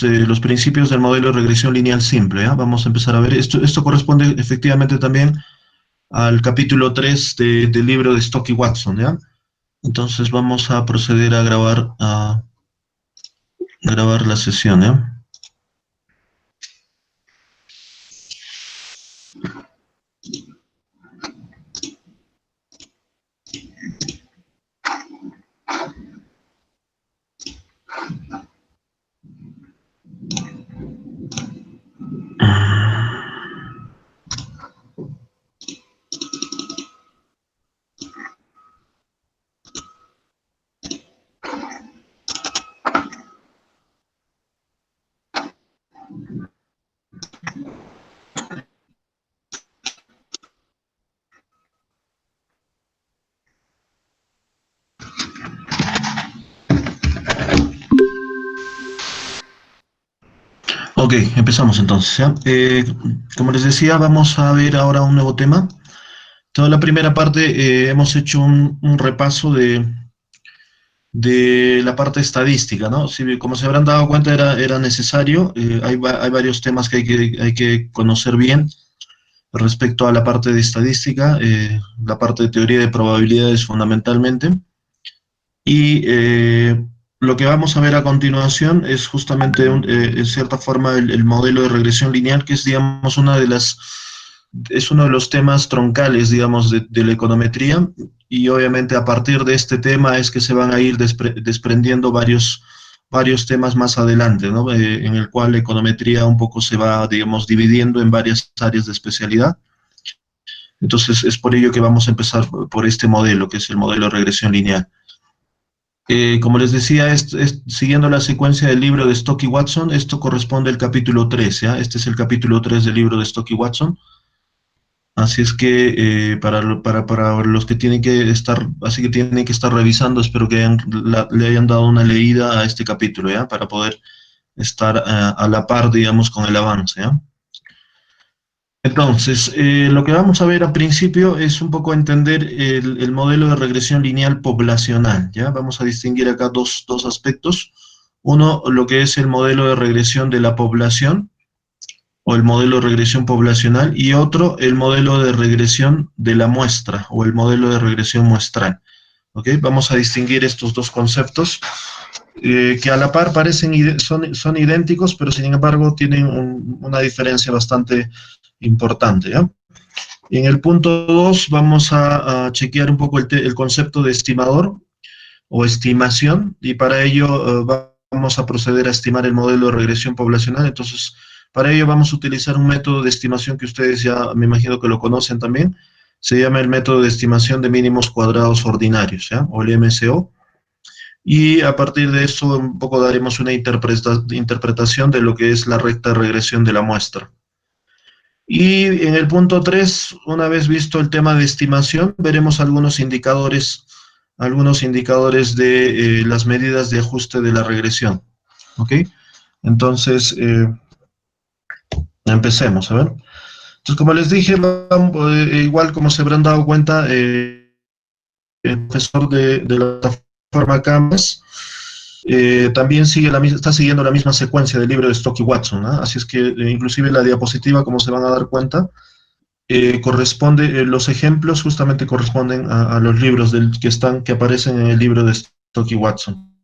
los principios del modelo de regresión lineal simple, ¿ya? Vamos a empezar a ver. Esto corresponde efectivamente también al capítulo 3 del libro de Stock y Watson, ¿ya? Entonces vamos a proceder a grabar la sesión, ¿ya? Ok, empezamos entonces, ¿ya? Como les decía, vamos a ver ahora un nuevo tema. Toda la primera parte hemos hecho un repaso de la parte estadística, ¿no? Si, como se habrán dado cuenta, era necesario. Hay varios temas que hay que conocer bien respecto a la parte de estadística, la parte de teoría de probabilidades fundamentalmente. Y lo que vamos a ver a continuación es justamente, en cierta forma, el modelo de regresión lineal, que es, digamos, es uno de los temas troncales, digamos, de la econometría, y obviamente a partir de este tema es que se van a ir desprendiendo varios temas más adelante, ¿no? En el cual la econometría un poco se va, digamos, dividiendo en varias áreas de especialidad. Entonces es por ello que vamos a empezar por este modelo, que es el modelo de regresión lineal. Como les decía, siguiendo la secuencia del libro de Stock y Watson, esto corresponde al capítulo 3, ¿ya? Este es el capítulo 3 del libro de Stock y Watson. Así es que para los que tienen que estar, así que tienen que estar revisando, espero que le hayan dado una leída a este capítulo, ¿ya? Para poder estar a la par, digamos, con el avance, ¿ya? Entonces, lo que vamos a ver al principio es un poco entender el modelo de regresión lineal poblacional, ¿ya? Vamos a distinguir acá dos aspectos. Uno, lo que es el modelo de regresión de la población, o el modelo de regresión poblacional, y otro, el modelo de regresión de la muestra, o el modelo de regresión muestral. ¿Ok? Vamos a distinguir estos dos conceptos, que a la par son idénticos, pero sin embargo tienen una diferencia bastante importante, ¿ya? En el punto 2 vamos a chequear un poco el concepto de estimador o estimación, y para ello vamos a proceder a estimar el modelo de regresión poblacional. Entonces, para ello vamos a utilizar un método de estimación que ustedes ya me imagino que lo conocen también. Se llama el método de estimación de mínimos cuadrados ordinarios, ¿ya? O el MCO. Y a partir de eso un poco daremos una interpretación de lo que es la recta de regresión de la muestra. Y en el punto 3, una vez visto el tema de estimación, veremos algunos indicadores de las medidas de ajuste de la regresión. ¿Ok? Entonces, empecemos, a ver. Entonces, como les dije, igual como se habrán dado cuenta, el profesor de la plataforma Canvas también está siguiendo la misma secuencia del libro de Stock y Watson, ¿no? Así es que inclusive la diapositiva, como se van a dar cuenta, los ejemplos justamente corresponden a los libros que aparecen en el libro de Stock y Watson.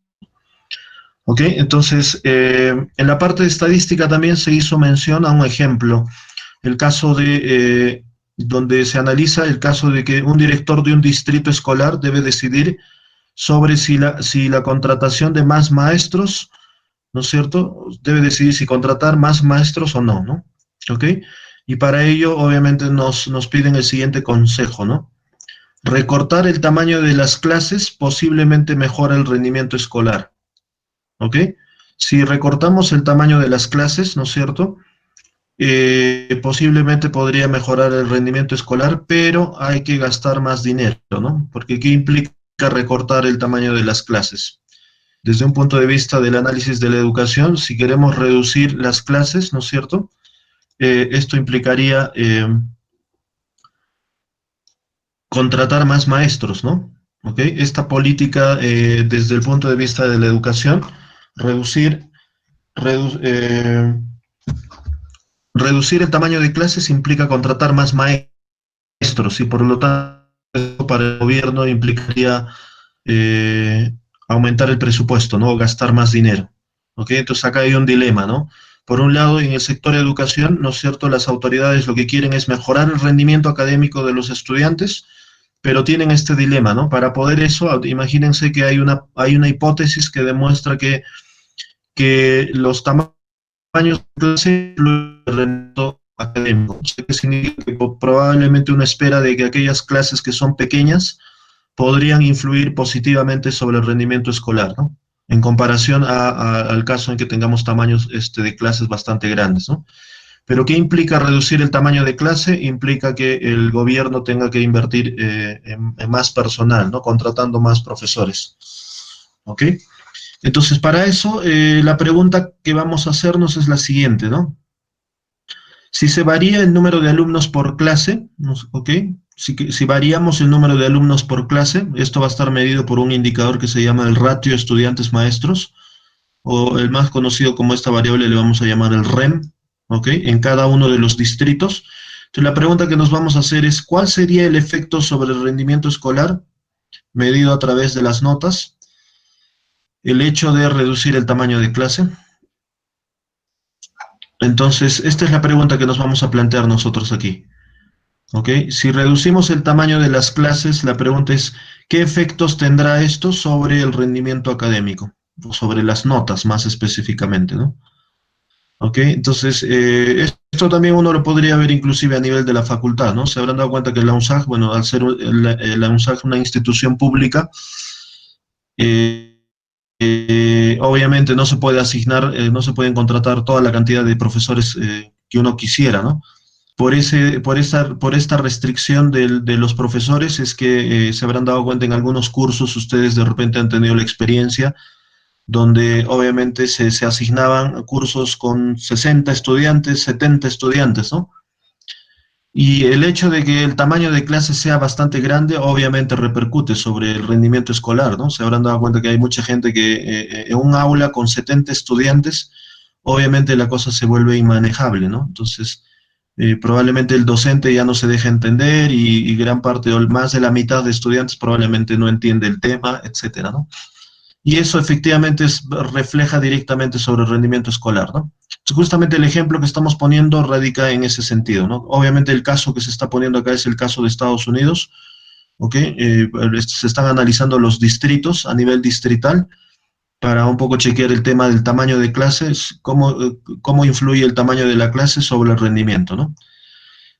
¿Ok? Entonces, en la parte de estadística también se hizo mención a un ejemplo, el caso donde se analiza el caso de que un director de un distrito escolar debe decidir sobre si la contratación de más maestros, ¿no es cierto? Debe decidir si contratar más maestros o no, ¿no? ¿Ok? Y para ello, obviamente, nos piden el siguiente consejo, ¿no? Recortar el tamaño de las clases posiblemente mejora el rendimiento escolar, ¿ok? Si recortamos el tamaño de las clases, ¿no es cierto? Posiblemente podría mejorar el rendimiento escolar, pero hay que gastar más dinero, ¿no? Porque ¿qué implica recortar el tamaño de las clases? Desde un punto de vista del análisis de la educación, si queremos reducir las clases, ¿no es cierto? Esto implicaría contratar más maestros, ¿no? ¿Ok? Esta política, desde el punto de vista de la educación, reducir redu- eh, reducir el tamaño de clases implica contratar más maestros y por lo tanto para el gobierno implicaría eh, aumentar el presupuesto, ¿no? O gastar más dinero. ¿Ok? Entonces acá hay un dilema, ¿no? Por un lado, en el sector de educación, ¿no es cierto? Las autoridades lo que quieren es mejorar el rendimiento académico de los estudiantes, pero tienen este dilema, ¿no? Para poder eso, imagínense que hay una hipótesis que demuestra que los tamaños de clase influyen en el rendimiento académico. ¿Qué significa? Que probablemente uno espera de que aquellas clases que son pequeñas podrían influir positivamente sobre el rendimiento escolar, ¿no? En comparación al caso en que tengamos tamaños de clases bastante grandes, ¿no? Pero ¿qué implica reducir el tamaño de clase? Implica que el gobierno tenga que invertir en más personal, ¿no? Contratando más profesores. ¿Ok? Entonces, para eso, la pregunta que vamos a hacernos es la siguiente, ¿no? Si se varía el número de alumnos por clase, ¿ok? Si variamos el número de alumnos por clase, esto va a estar medido por un indicador que se llama el ratio estudiantes-maestros, o el más conocido como esta variable le vamos a llamar el REM, ¿ok? En cada uno de los distritos. Entonces, la pregunta que nos vamos a hacer es, ¿cuál sería el efecto sobre el rendimiento escolar medido a través de las notas? El hecho de reducir el tamaño de clase. Entonces, esta es la pregunta que nos vamos a plantear nosotros aquí. ¿Ok? Si reducimos el tamaño de las clases, la pregunta es, ¿qué efectos tendrá esto sobre el rendimiento académico? O sobre las notas, más específicamente, ¿no? ¿Ok? Entonces, esto también uno lo podría ver inclusive a nivel de la facultad, ¿no? Se habrán dado cuenta que la UNSAG, bueno, al ser la UNSAG una institución pública, eh, obviamente no se puede asignar, no se pueden contratar toda la cantidad de profesores que uno quisiera, ¿no? Por esta restricción de los profesores es que se habrán dado cuenta en algunos cursos, ustedes de repente han tenido la experiencia, donde obviamente se asignaban cursos con 60 estudiantes, 70 estudiantes, ¿no? Y el hecho de que el tamaño de clase sea bastante grande, obviamente repercute sobre el rendimiento escolar, ¿no? Se habrán dado cuenta que hay mucha gente que en un aula con 70 estudiantes, obviamente la cosa se vuelve inmanejable, ¿no? Entonces, probablemente el docente ya no se deja entender y gran parte o más de la mitad de estudiantes probablemente no entiende el tema, etcétera, ¿no? Y eso efectivamente refleja directamente sobre el rendimiento escolar, ¿no? Entonces, justamente el ejemplo que estamos poniendo radica en ese sentido, ¿no? Obviamente el caso que se está poniendo acá es el caso de Estados Unidos, ¿ok? Se están analizando los distritos a nivel distrital para un poco chequear el tema del tamaño de clases, cómo influye el tamaño de la clase sobre el rendimiento, ¿no?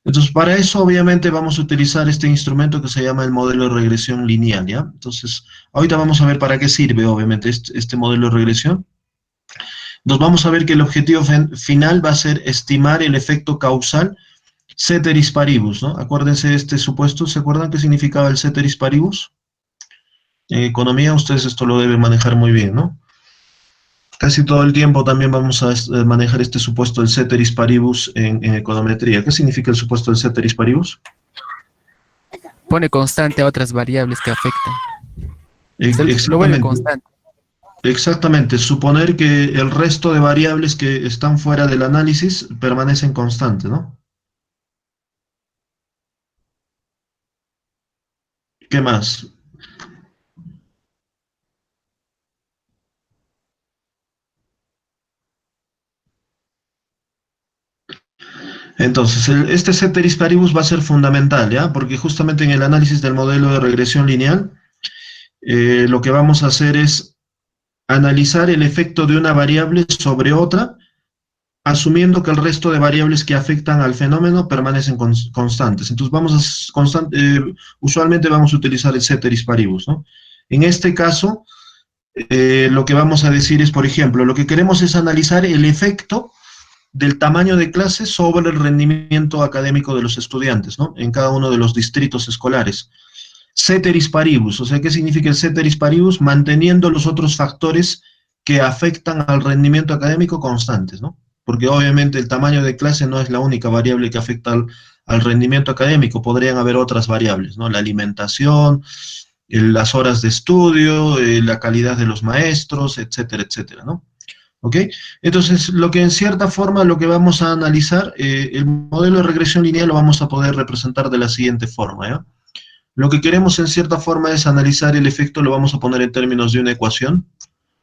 Entonces, para eso obviamente vamos a utilizar este instrumento que se llama el modelo de regresión lineal, ¿ya? Entonces, ahorita vamos a ver para qué sirve, obviamente, este modelo de regresión. Nos vamos a ver que el objetivo final va a ser estimar el efecto causal ceteris paribus, ¿no? Acuérdense de este supuesto, ¿se acuerdan qué significaba el ceteris paribus? En economía ustedes esto lo deben manejar muy bien, ¿no? Casi todo el tiempo también vamos a manejar este supuesto del ceteris paribus en econometría. ¿Qué significa el supuesto del ceteris paribus? Pone constante a otras variables que afectan. Lo vuelve Exactamente, constante. exactamente. Suponer que el resto de variables que están fuera del análisis permanecen constantes, ¿no? ¿Qué más? Entonces, este ceteris paribus va a ser fundamental, ¿ya? Porque justamente en el análisis del modelo de regresión lineal, lo que vamos a hacer es analizar el efecto de una variable sobre otra, asumiendo que el resto de variables que afectan al fenómeno permanecen constantes. Entonces, usualmente vamos a utilizar el ceteris paribus, ¿no? En este caso, lo que vamos a decir es, por ejemplo, lo que queremos es analizar el efecto del tamaño de clase sobre el rendimiento académico de los estudiantes, ¿no? En cada uno de los distritos escolares. Ceteris paribus, o sea, ¿qué significa el ceteris paribus? Manteniendo los otros factores que afectan al rendimiento académico constantes, ¿no? Porque obviamente el tamaño de clase no es la única variable que afecta al rendimiento académico, podrían haber otras variables, ¿no? La alimentación, las horas de estudio, la calidad de los maestros, etcétera, etcétera, ¿no? ¿Ok? Entonces, lo que en cierta forma, lo que vamos a analizar, el modelo de regresión lineal lo vamos a poder representar de la siguiente forma, ¿ya? Lo que queremos en cierta forma es analizar el efecto, lo vamos a poner en términos de una ecuación.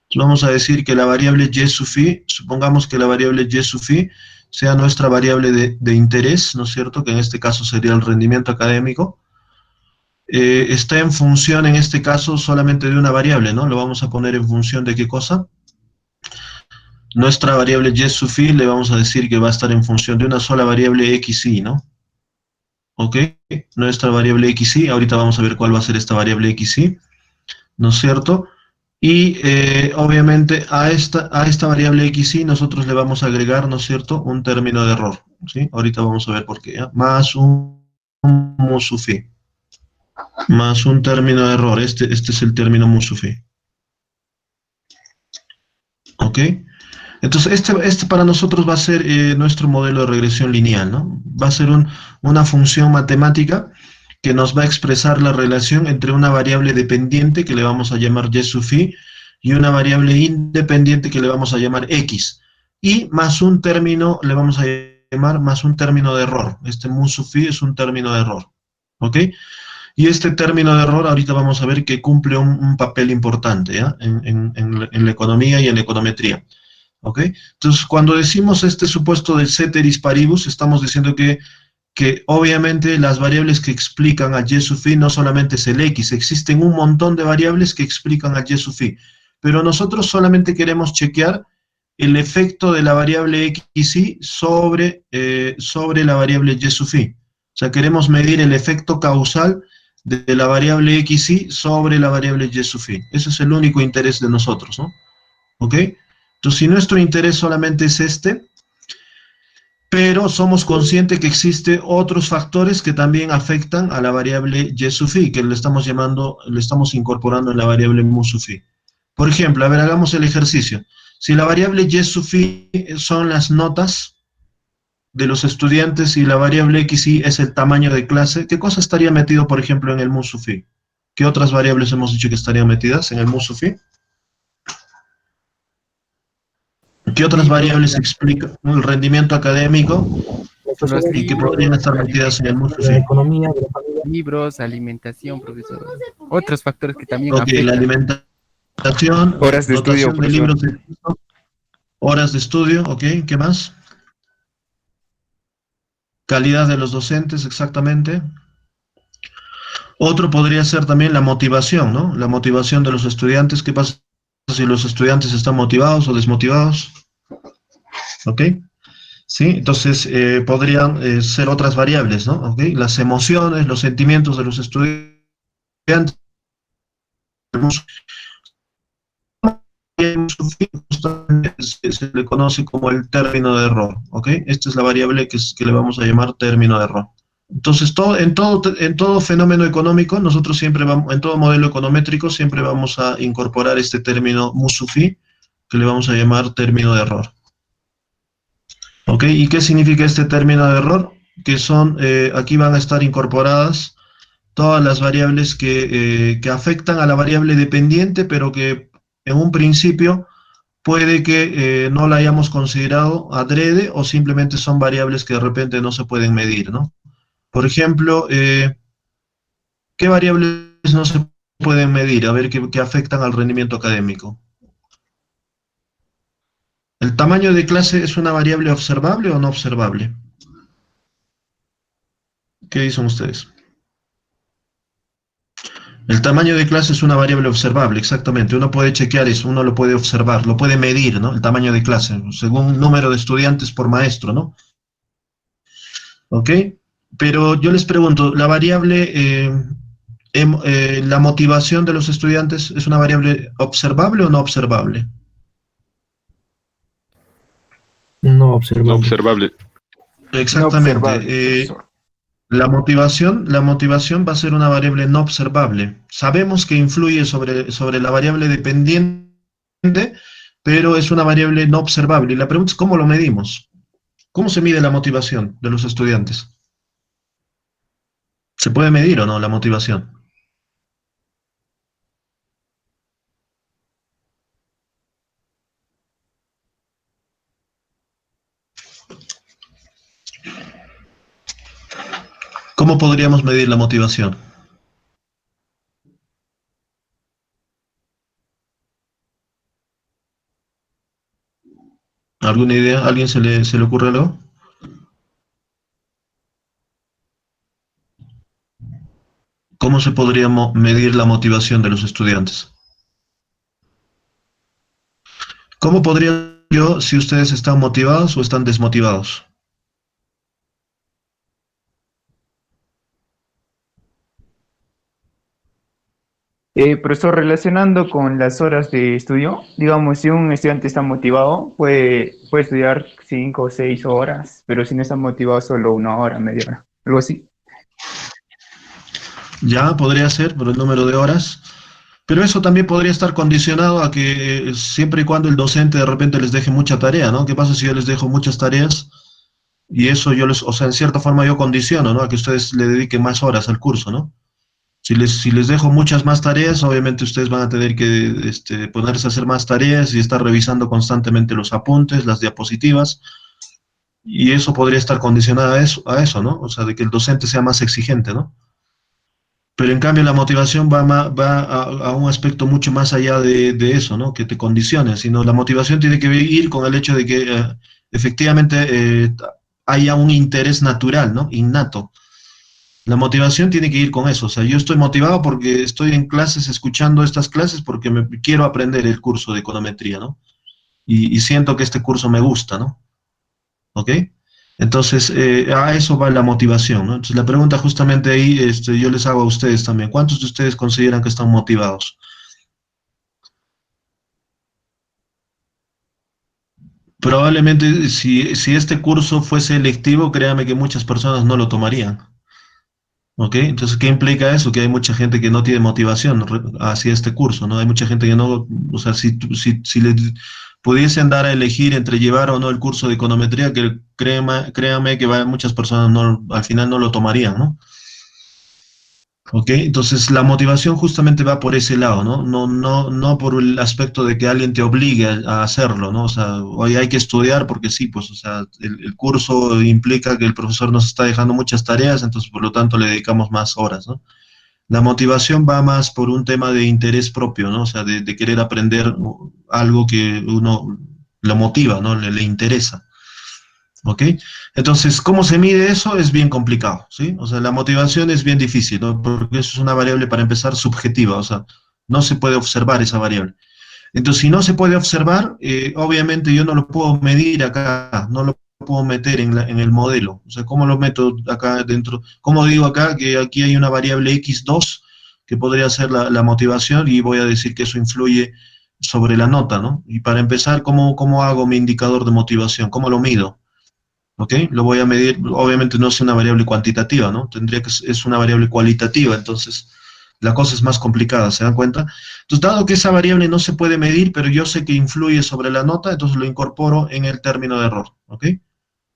Entonces, vamos a decir que la variable y sub phi, supongamos que la variable y sub phi sea nuestra variable de interés, ¿no es cierto? Que en este caso sería el rendimiento académico. Está en función, en este caso, solamente de una variable, ¿no? Lo vamos a poner en función de qué cosa. Nuestra variable y sub phi le vamos a decir que va a estar en función de una sola variable xy, ¿no? ¿Ok? Nuestra variable xy, ahorita vamos a ver cuál va a ser esta variable xy, ¿no es cierto? Y obviamente a esta variable xy nosotros le vamos a agregar, ¿no es cierto?, un término de error, ¿sí? Ahorita vamos a ver por qué, ¿ya? Más un mu sub phi, más un término de error, este es el término mu sub phi, ¿ok? Entonces, este para nosotros va a ser nuestro modelo de regresión lineal, ¿no? Va a ser una función matemática que nos va a expresar la relación entre una variable dependiente que le vamos a llamar y sub phi y una variable independiente que le vamos a llamar x. Y más un término, le vamos a llamar más un término de error. Este mu sub phi es un término de error, ¿ok? Y este término de error ahorita vamos a ver que cumple un papel importante, ¿ya? En la economía y en la econometría. ¿Ok? Entonces, cuando decimos este supuesto del ceteris paribus, estamos diciendo que obviamente las variables que explican a y sub phi no solamente es el x, existen un montón de variables que explican a y sub phi, pero nosotros solamente queremos chequear el efecto de la variable xy sobre la variable y sub phi. O sea, queremos medir el efecto causal de la variable xy sobre la variable y sub phi. Ese es el único interés de nosotros, ¿no? ¿Ok? Entonces, si nuestro interés solamente es este, pero somos conscientes que existen otros factores que también afectan a la variable y sub phi, que le estamos llamando, le estamos incorporando en la variable mu sub phi. Por ejemplo, a ver, hagamos el ejercicio. Si la variable y sub phi son las notas de los estudiantes y la variable xy es el tamaño de clase, ¿qué cosa estaría metido, por ejemplo, en el mu sub phi? ¿Qué otras variables hemos dicho que estarían metidas en el mu sub phi? ¿Qué otras Libros, variables explican el rendimiento académico los y que libros, podrían estar metidas en el mundo la fin? economía de la familia. libros, alimentación, profesor. Otros factores que también Ok, la afectan. alimentación, Horas de estudio, dotación de profesor. libros de texto, horas de estudio, ok, ¿qué más? Calidad de los docentes, exactamente. Otro podría ser también la motivación, ¿no? La motivación de los estudiantes, ¿qué pasa si los estudiantes están motivados o desmotivados? ¿Ok? Sí, entonces podrían ser otras variables, ¿no? ¿Ok? Las emociones, los sentimientos de los estudiantes, se le conoce como el término de error, ¿ok? Esta es la variable que le vamos a llamar término de error. Entonces, en todo fenómeno económico, nosotros siempre vamos, en todo modelo econométrico, siempre vamos a incorporar este término mu sub phi, que le vamos a llamar término de error. ¿Ok? ¿Y qué significa este término de error? Que aquí van a estar incorporadas todas las variables que afectan a la variable dependiente, pero que en un principio puede que no la hayamos considerado adrede o simplemente son variables que de repente no se pueden medir, ¿no? Por ejemplo, ¿qué variables no se pueden medir? A ver, ¿qué afectan al rendimiento académico? ¿El tamaño de clase es una variable observable o no observable? ¿Qué dicen ustedes? El tamaño de clase es una variable observable, exactamente. Uno puede chequear eso, uno lo puede observar, lo puede medir, ¿no? El tamaño de clase, según número de estudiantes por maestro, ¿no? ¿Ok? Pero yo les pregunto, ¿la variable, la motivación de los estudiantes es una variable observable o no observable? No No observable. observable. No Exactamente. observable, profesor. La motivación va a ser una variable no observable. Sabemos que influye sobre la variable dependiente, pero es una variable no observable. Y la pregunta es, ¿cómo lo medimos? ¿Cómo se mide la motivación de los estudiantes? ¿Se puede medir o no la motivación? ¿Cómo podríamos medir la motivación? ¿Alguna idea? ¿A alguien se le ocurre algo? ¿Cómo se podría medir la motivación de los estudiantes? ¿Cómo podría yo si ustedes están motivados o están desmotivados? Profesor, relacionando con las horas de estudio, digamos, si un estudiante está motivado, puede estudiar 5 o 6 horas, pero si no está motivado, solo 1 hora, media hora, algo así. Ya podría ser por el número de horas, pero eso también podría estar condicionado a que siempre y cuando el docente de repente les deje mucha tarea, ¿no? ¿Qué pasa si yo les dejo muchas tareas y eso o sea, en cierta forma yo condiciono, ¿no? A que ustedes le dediquen más horas al curso, ¿no? Si les dejo muchas más tareas, obviamente ustedes van a tener que ponerse a hacer más tareas y estar revisando constantemente los apuntes, las diapositivas, y eso podría estar condicionado a eso, ¿no? O sea, de que el docente sea más exigente, ¿no? Pero en cambio la motivación va a un aspecto mucho más allá de eso, ¿no? Que te condicione, sino la motivación tiene que ir con el hecho de que efectivamente haya un interés natural, ¿no? Innato. La motivación tiene que ir con eso, o sea, yo estoy motivado porque estoy en clases, escuchando estas clases porque me quiero aprender el curso de econometría, ¿no? Y siento que este curso me gusta, ¿no? ¿Ok? Entonces, a eso va la motivación, ¿no? Entonces, la pregunta justamente ahí, yo les hago a ustedes también. ¿Cuántos de ustedes consideran que están motivados? Probablemente, si este curso fuese electivo, créame que muchas personas no lo tomarían. ¿Ok? Entonces, ¿qué implica eso? Que hay mucha gente que no tiene motivación hacia este curso, ¿no? Hay mucha gente que no, o sea, si le pudiesen dar a elegir entre llevar o no el curso de econometría, que créame que muchas personas no, al final no lo tomarían, ¿no? ¿Ok? Entonces, la motivación justamente va por ese lado, ¿no? No por el aspecto de que alguien te obligue a hacerlo, ¿no? O sea, hoy hay que estudiar porque sí, pues, o sea, el curso implica que el profesor nos está dejando muchas tareas, entonces, por lo tanto, le dedicamos más horas, ¿no? La motivación va más por un tema de interés propio, ¿no? O sea, de querer aprender algo que uno lo motiva, ¿no? Le interesa. ¿Ok? Entonces, ¿cómo se mide eso? Es bien complicado, ¿sí? O sea, la motivación es bien difícil, ¿no? Porque eso es una variable, para empezar, subjetiva, o sea, no se puede observar esa variable. Entonces, si no se puede observar, obviamente yo no lo puedo medir acá, no lo puedo meter en el modelo. O sea, ¿cómo lo meto acá dentro? ¿Cómo digo acá que aquí hay una variable x2 que podría ser la motivación y voy a decir que eso influye sobre la nota, ¿no? Y para empezar, ¿cómo hago mi indicador de motivación? ¿Cómo lo mido? ¿Ok? Lo voy a medir, obviamente no es una variable cuantitativa, ¿no? Es una variable cualitativa, entonces la cosa es más complicada, ¿se dan cuenta? Entonces, dado que esa variable no se puede medir, pero yo sé que influye sobre la nota, entonces lo incorporo en el término de error, ¿ok?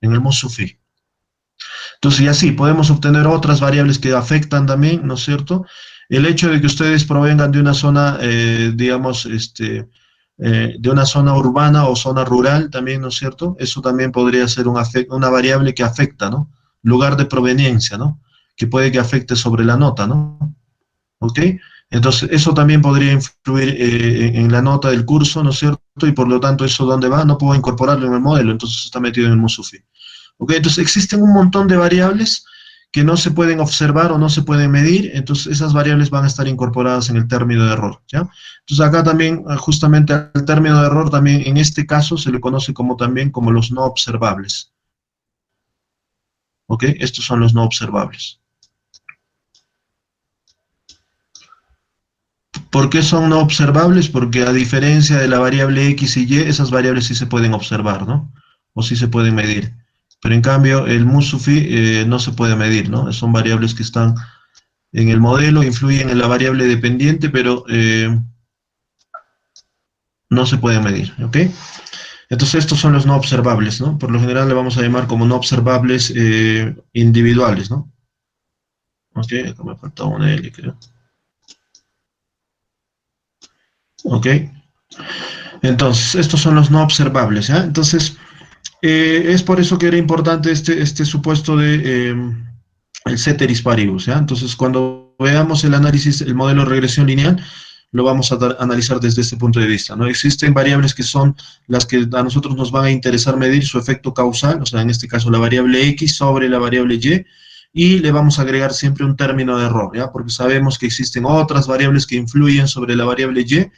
En el MUSUFI. Entonces, y así podemos obtener otras variables que afectan también, ¿no es cierto? El hecho de que ustedes provengan de una zona, digamos, de una zona urbana o zona rural también, ¿no es cierto? Eso también podría ser una variable que afecta, ¿no? Lugar de proveniencia, ¿no? Que puede que afecte sobre la nota, ¿no? ¿Ok? Entonces, eso también podría influir en la nota del curso, ¿no es cierto? Y por lo tanto, ¿eso dónde va? No puedo incorporarlo en el modelo, entonces está metido en el MUSUFI. ¿Ok? Entonces, existen un montón de variables que no se pueden observar o no se pueden medir, entonces esas variables van a estar incorporadas en el término de error, ¿ya? Entonces acá también, justamente al término de error, también en este caso se le conoce también como los no observables, ¿ok? Estos son los no observables. ¿Por qué son no observables? Porque a diferencia de la variable x y y, esas variables sí se pueden observar, ¿no? O sí se pueden medir. Pero en cambio, el MUSUFI no se puede medir, ¿no? Son variables que están en el modelo, influyen en la variable dependiente, pero no se pueden medir, ¿ok? Entonces estos son los no observables, ¿no? Por lo general le vamos a llamar como no observables individuales, ¿no? Ok, acá me falta una L, creo. Ok, entonces estos son los no observables, ¿ya? Entonces, es por eso que era importante este supuesto el ceteris paribus, ¿ya? Entonces, cuando veamos el análisis, el modelo de regresión lineal, lo vamos a analizar desde este punto de vista, ¿no? Existen variables que son las que a nosotros nos van a interesar medir su efecto causal, o sea, en este caso la variable X sobre la variable Y le vamos a agregar siempre un término de error, ¿ya? Porque sabemos que existen otras variables que influyen sobre la variable Y,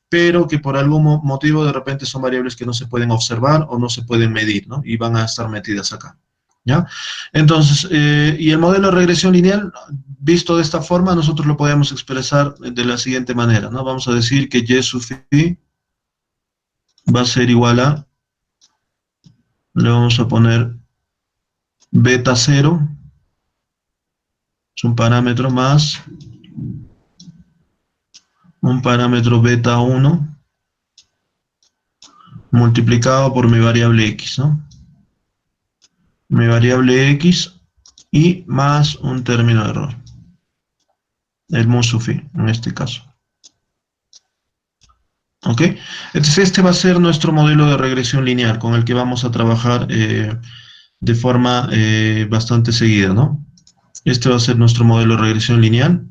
pero que por algún motivo de repente son variables que no se pueden observar o no se pueden medir, ¿no? Y van a estar metidas acá, ¿ya? Entonces, y el modelo de regresión lineal, visto de esta forma, nosotros lo podemos expresar de la siguiente manera, ¿no? Vamos a decir que Y sub phi va a ser igual a, le vamos a poner beta 0, es un parámetro más un parámetro beta 1 multiplicado por mi variable X, ¿no? Mi variable X y más un término de error, el mu sub phi, en este caso. ¿Ok? Entonces este va a ser nuestro modelo de regresión lineal con el que vamos a trabajar de forma bastante seguida, ¿no? Este va a ser nuestro modelo de regresión lineal.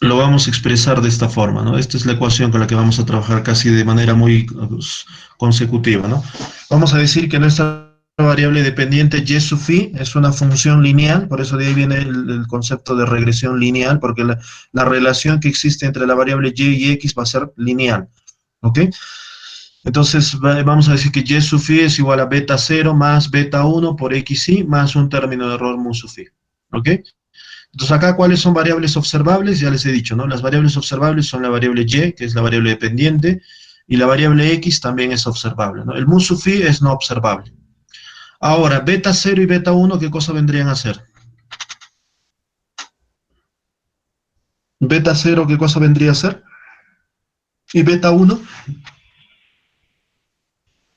Lo vamos a expresar de esta forma, ¿no? Esta es la ecuación con la que vamos a trabajar casi de manera muy consecutiva, ¿no? Vamos a decir que nuestra variable dependiente y sub phi es una función lineal, por eso de ahí viene el concepto de regresión lineal, porque la relación que existe entre la variable y x va a ser lineal, ¿ok? Entonces vamos a decir que y sub phi es igual a beta 0 más beta 1 por xy más un término de error mu sub phi, ¿ok? Entonces acá, ¿cuáles son variables observables? Ya les he dicho, ¿no? Las variables observables son la variable y, que es la variable dependiente, y la variable x también es observable, ¿no? El mu sub phi es no observable. Ahora, beta 0 y beta 1, ¿qué cosa vendrían a ser? Beta 0, ¿qué cosa vendría a ser? Y beta 1,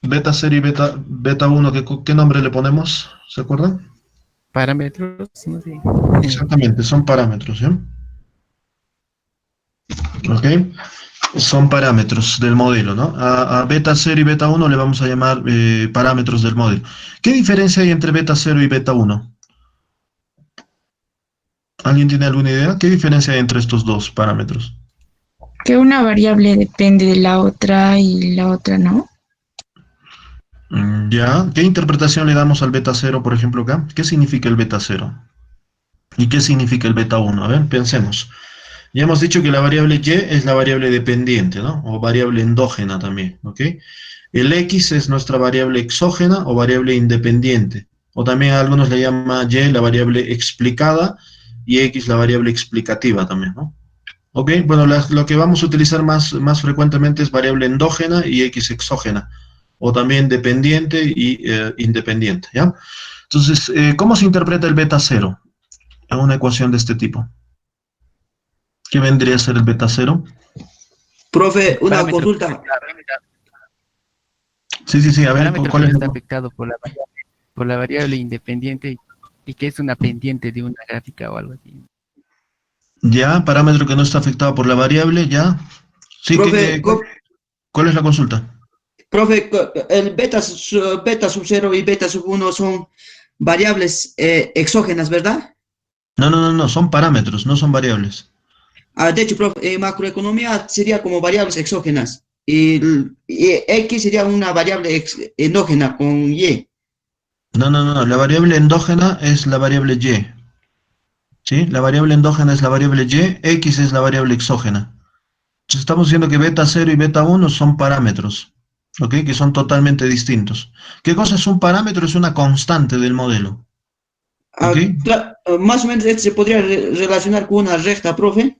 beta 0 y beta 1, ¿qué nombre le ponemos? ¿Se acuerdan? Parámetros, no sé. Exactamente, son parámetros, ¿sí? ¿Ok? Son parámetros del modelo, ¿no? A beta 0 y beta 1 le vamos a llamar parámetros del modelo. ¿Qué diferencia hay entre beta 0 y beta 1? ¿Alguien tiene alguna idea? ¿Qué diferencia hay entre estos dos parámetros? Que una variable depende de la otra y la otra no. Ya, ¿qué interpretación le damos al beta 0, por ejemplo, acá? ¿Qué significa el beta 0? ¿Y qué significa el beta 1? A ver, pensemos. Ya hemos dicho que la variable y es la variable dependiente, ¿no? O variable endógena también, ¿ok? El x es nuestra variable exógena o variable independiente. O también a algunos le llaman y la variable explicada y x la variable explicativa también, ¿no? Ok, bueno, lo que vamos a utilizar más frecuentemente es variable endógena y x exógena. O también dependiente y independiente, ¿ya? Entonces, ¿cómo se interpreta el beta 0 en una ecuación de este tipo? ¿Qué vendría a ser el beta 0? Profe, una Parámetro consulta. Sí, a ver, parámetro que ¿cuál no es? está afectado por la variable independiente y que es una pendiente de una gráfica o algo así. Ya, parámetro que no está afectado por la variable, ya. Sí, Profe, ¿cuál es la consulta? profe, el beta sub 0 y beta sub 1 son variables exógenas, ¿verdad? No, son parámetros, no son variables. De hecho, profe, macroeconomía sería como variables exógenas y X sería una variable endógena con Y. No, la variable endógena es la variable y. ¿Sí? La variable endógena es la variable y, x es la variable exógena. Entonces estamos diciendo que beta 0 y beta 1 son parámetros, ¿ok? Que son totalmente distintos. ¿Qué cosa es un parámetro? Es una constante del modelo, ¿ok? Más o menos este se podría relacionar con una recta, profe,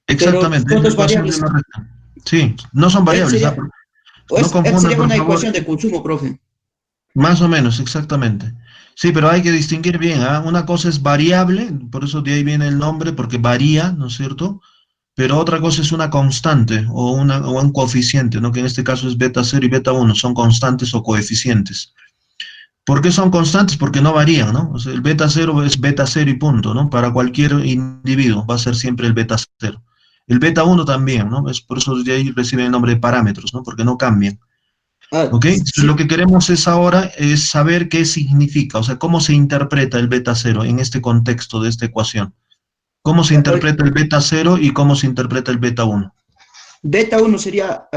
pero Exactamente, es son la dos ecuación de variables. una recta. Sí, no son Este variables, ¿ah? sería, No este confundan, sería por una favor. ecuación de consumo, profe. Más o menos, exactamente. Sí, pero hay que distinguir bien, ¿ah? Una cosa es variable, por eso de ahí viene el nombre, porque varía, ¿no es cierto? Pero otra cosa es una constante o un coeficiente, ¿no? Que en este caso es beta 0 y beta 1, son constantes o coeficientes. ¿Por qué son constantes? Porque no varían, ¿no? O sea, el beta 0 es beta 0 y punto, ¿no? Para cualquier individuo va a ser siempre el beta 0. El beta 1 también, ¿no? Es por eso de ahí recibe el nombre de parámetros, ¿no? Porque no cambian. Ah, ¿Ok? Entonces, lo sí, que queremos es ahora es saber qué significa, o sea, cómo se interpreta el beta cero en este contexto de esta ecuación. ¿Cómo se interpreta el beta cero y cómo se interpreta el beta uno? beta uno sería,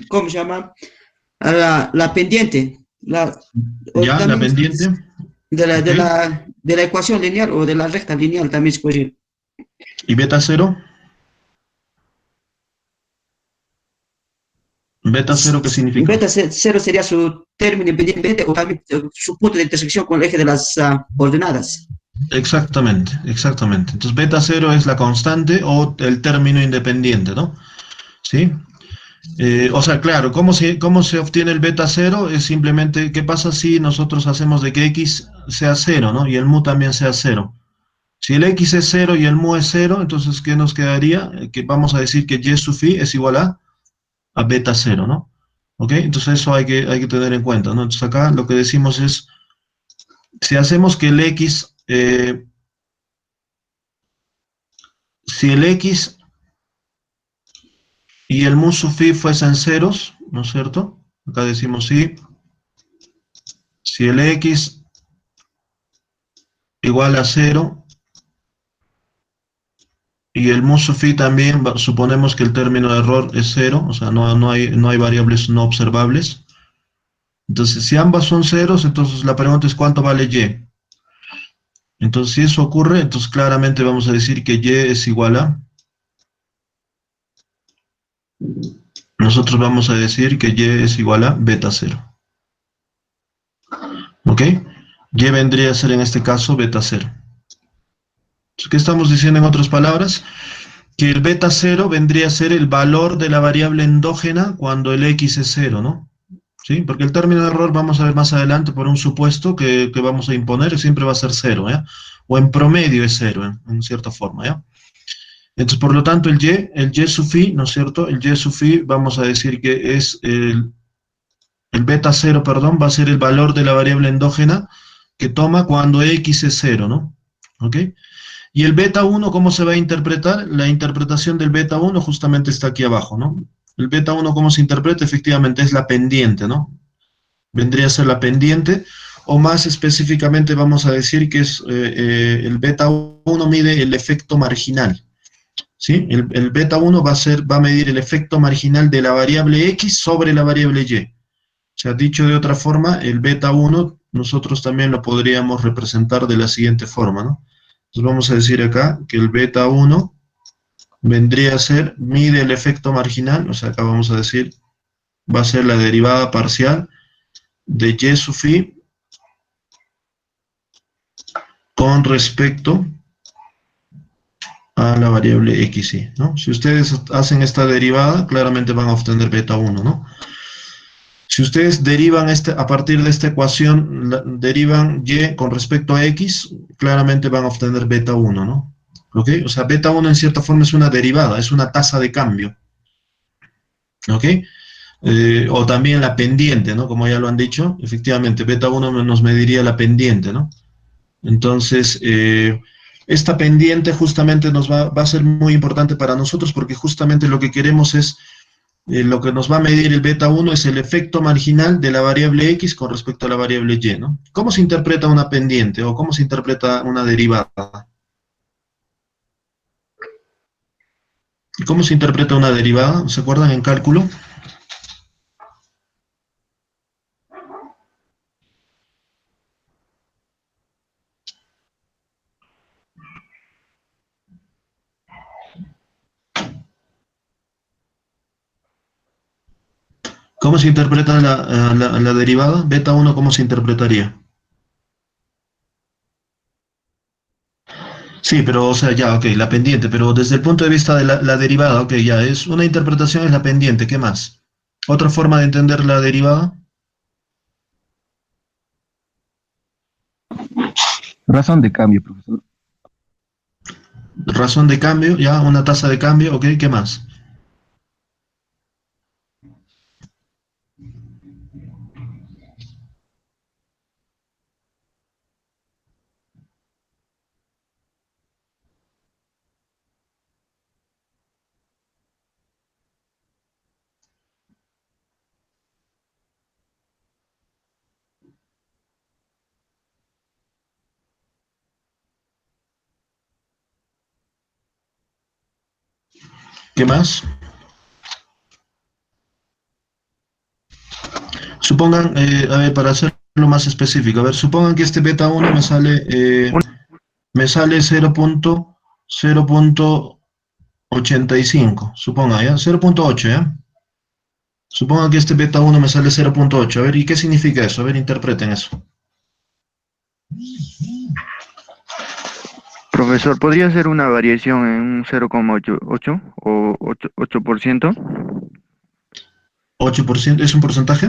¿cómo se llama? La pendiente, o ¿Ya? La también pendiente. ¿Ok? de la ecuación lineal o de la recta lineal también se puede decir. ¿Y beta cero? ¿Beta cero qué significa? Cero sería su término independiente o también su punto de intersección con el eje de las ordenadas. Exactamente, exactamente. Entonces, beta cero es la constante o el término independiente, ¿no? ¿Sí? O sea, claro, cómo se obtiene el beta cero? Es simplemente, ¿qué pasa si nosotros hacemos de que x sea cero, ¿no? Y el mu también sea cero. Si el x es cero y el mu es cero, entonces, ¿qué nos quedaría? Que vamos a decir que y sub phi es igual a beta cero, ¿no? ¿Ok? Entonces, eso hay que tener en cuenta, ¿no? Entonces, acá lo que decimos es, si hacemos que el x, si el x y el mu sub phi fuesen ceros, ¿no es cierto? Acá decimos si el x igual a cero y el mu sub phi también, suponemos que el término de error es cero, o sea, no hay variables no observables. Entonces, si ambas son ceros, entonces la pregunta es ¿cuánto vale y? Entonces, si eso ocurre, entonces claramente vamos a decir que y es igual a, nosotros vamos a decir que y es igual a beta cero. ¿Ok? Y vendría a ser en este caso beta cero. ¿Qué estamos diciendo en otras palabras? Que el beta cero vendría a ser el valor de la variable endógena cuando el x es cero, ¿no? ¿Sí? Porque el término de error, vamos a ver más adelante, por un supuesto que vamos a imponer, siempre va a ser cero, ¿ya? O en promedio es cero, en cierta forma, ¿ya? Entonces, por lo tanto, el y sub phi, ¿no es cierto? El y sub phi, vamos a decir que es el beta cero, perdón, va a ser el valor de la variable endógena que toma cuando x es cero, ¿no? ¿Ok? Y el beta uno, ¿cómo se va a interpretar? La interpretación del beta uno justamente está aquí abajo, ¿no? El beta uno, ¿cómo se interpreta? Efectivamente es la pendiente, ¿no? Vendría a ser la pendiente, o más específicamente vamos a decir que es el beta uno mide el efecto marginal, ¿sí? El beta uno va a medir el efecto marginal de la variable x sobre la variable y. O sea, dicho de otra forma, el beta uno nosotros también lo podríamos representar de la siguiente forma, ¿no? Entonces vamos a decir acá que el beta uno vendría a ser, mide el efecto marginal, o sea, acá vamos a decir, va a ser la derivada parcial de y sub phi con respecto a la variable xy, ¿no? Si ustedes hacen esta derivada, claramente van a obtener beta uno, ¿no? Si ustedes derivan a partir de esta ecuación, derivan y con respecto a x, claramente van a obtener beta uno, ¿no? ¿Ok? O sea, beta uno en cierta forma es una derivada, es una tasa de cambio, ¿ok? O también la pendiente, ¿no? Como ya lo han dicho, efectivamente, beta uno nos mediría la pendiente, ¿no? Entonces, esta pendiente justamente va a ser muy importante para nosotros porque justamente lo que queremos es, lo que nos va a medir el beta uno es el efecto marginal de la variable x con respecto a la variable y, ¿no? ¿Cómo se interpreta una pendiente o cómo se interpreta una derivada? ¿Cómo se interpreta una derivada? ¿Se acuerdan en cálculo? ¿Cómo se interpreta la derivada? Beta uno, ¿cómo se interpretaría? Sí, pero, o sea, ya, ok, la pendiente, pero desde el punto de vista de la derivada, ok, ya, es una interpretación es la pendiente, ¿qué más? ¿Otra forma de entender la derivada? Razón de cambio, profesor. Razón de cambio, ya, una tasa de cambio, ok, ¿qué más? ¿Qué más? Supongan, a ver, para hacerlo más específico, a ver, supongan que este beta 1 me sale 0.85, suponga, ¿ya? 0.8, ¿ya? Supongan que este beta 1 me sale 0.8, a ver, ¿y qué significa eso? A ver, interpreten eso. Profesor, ¿podría ser una variación en un 0,88 o 8%? 8% es un porcentaje.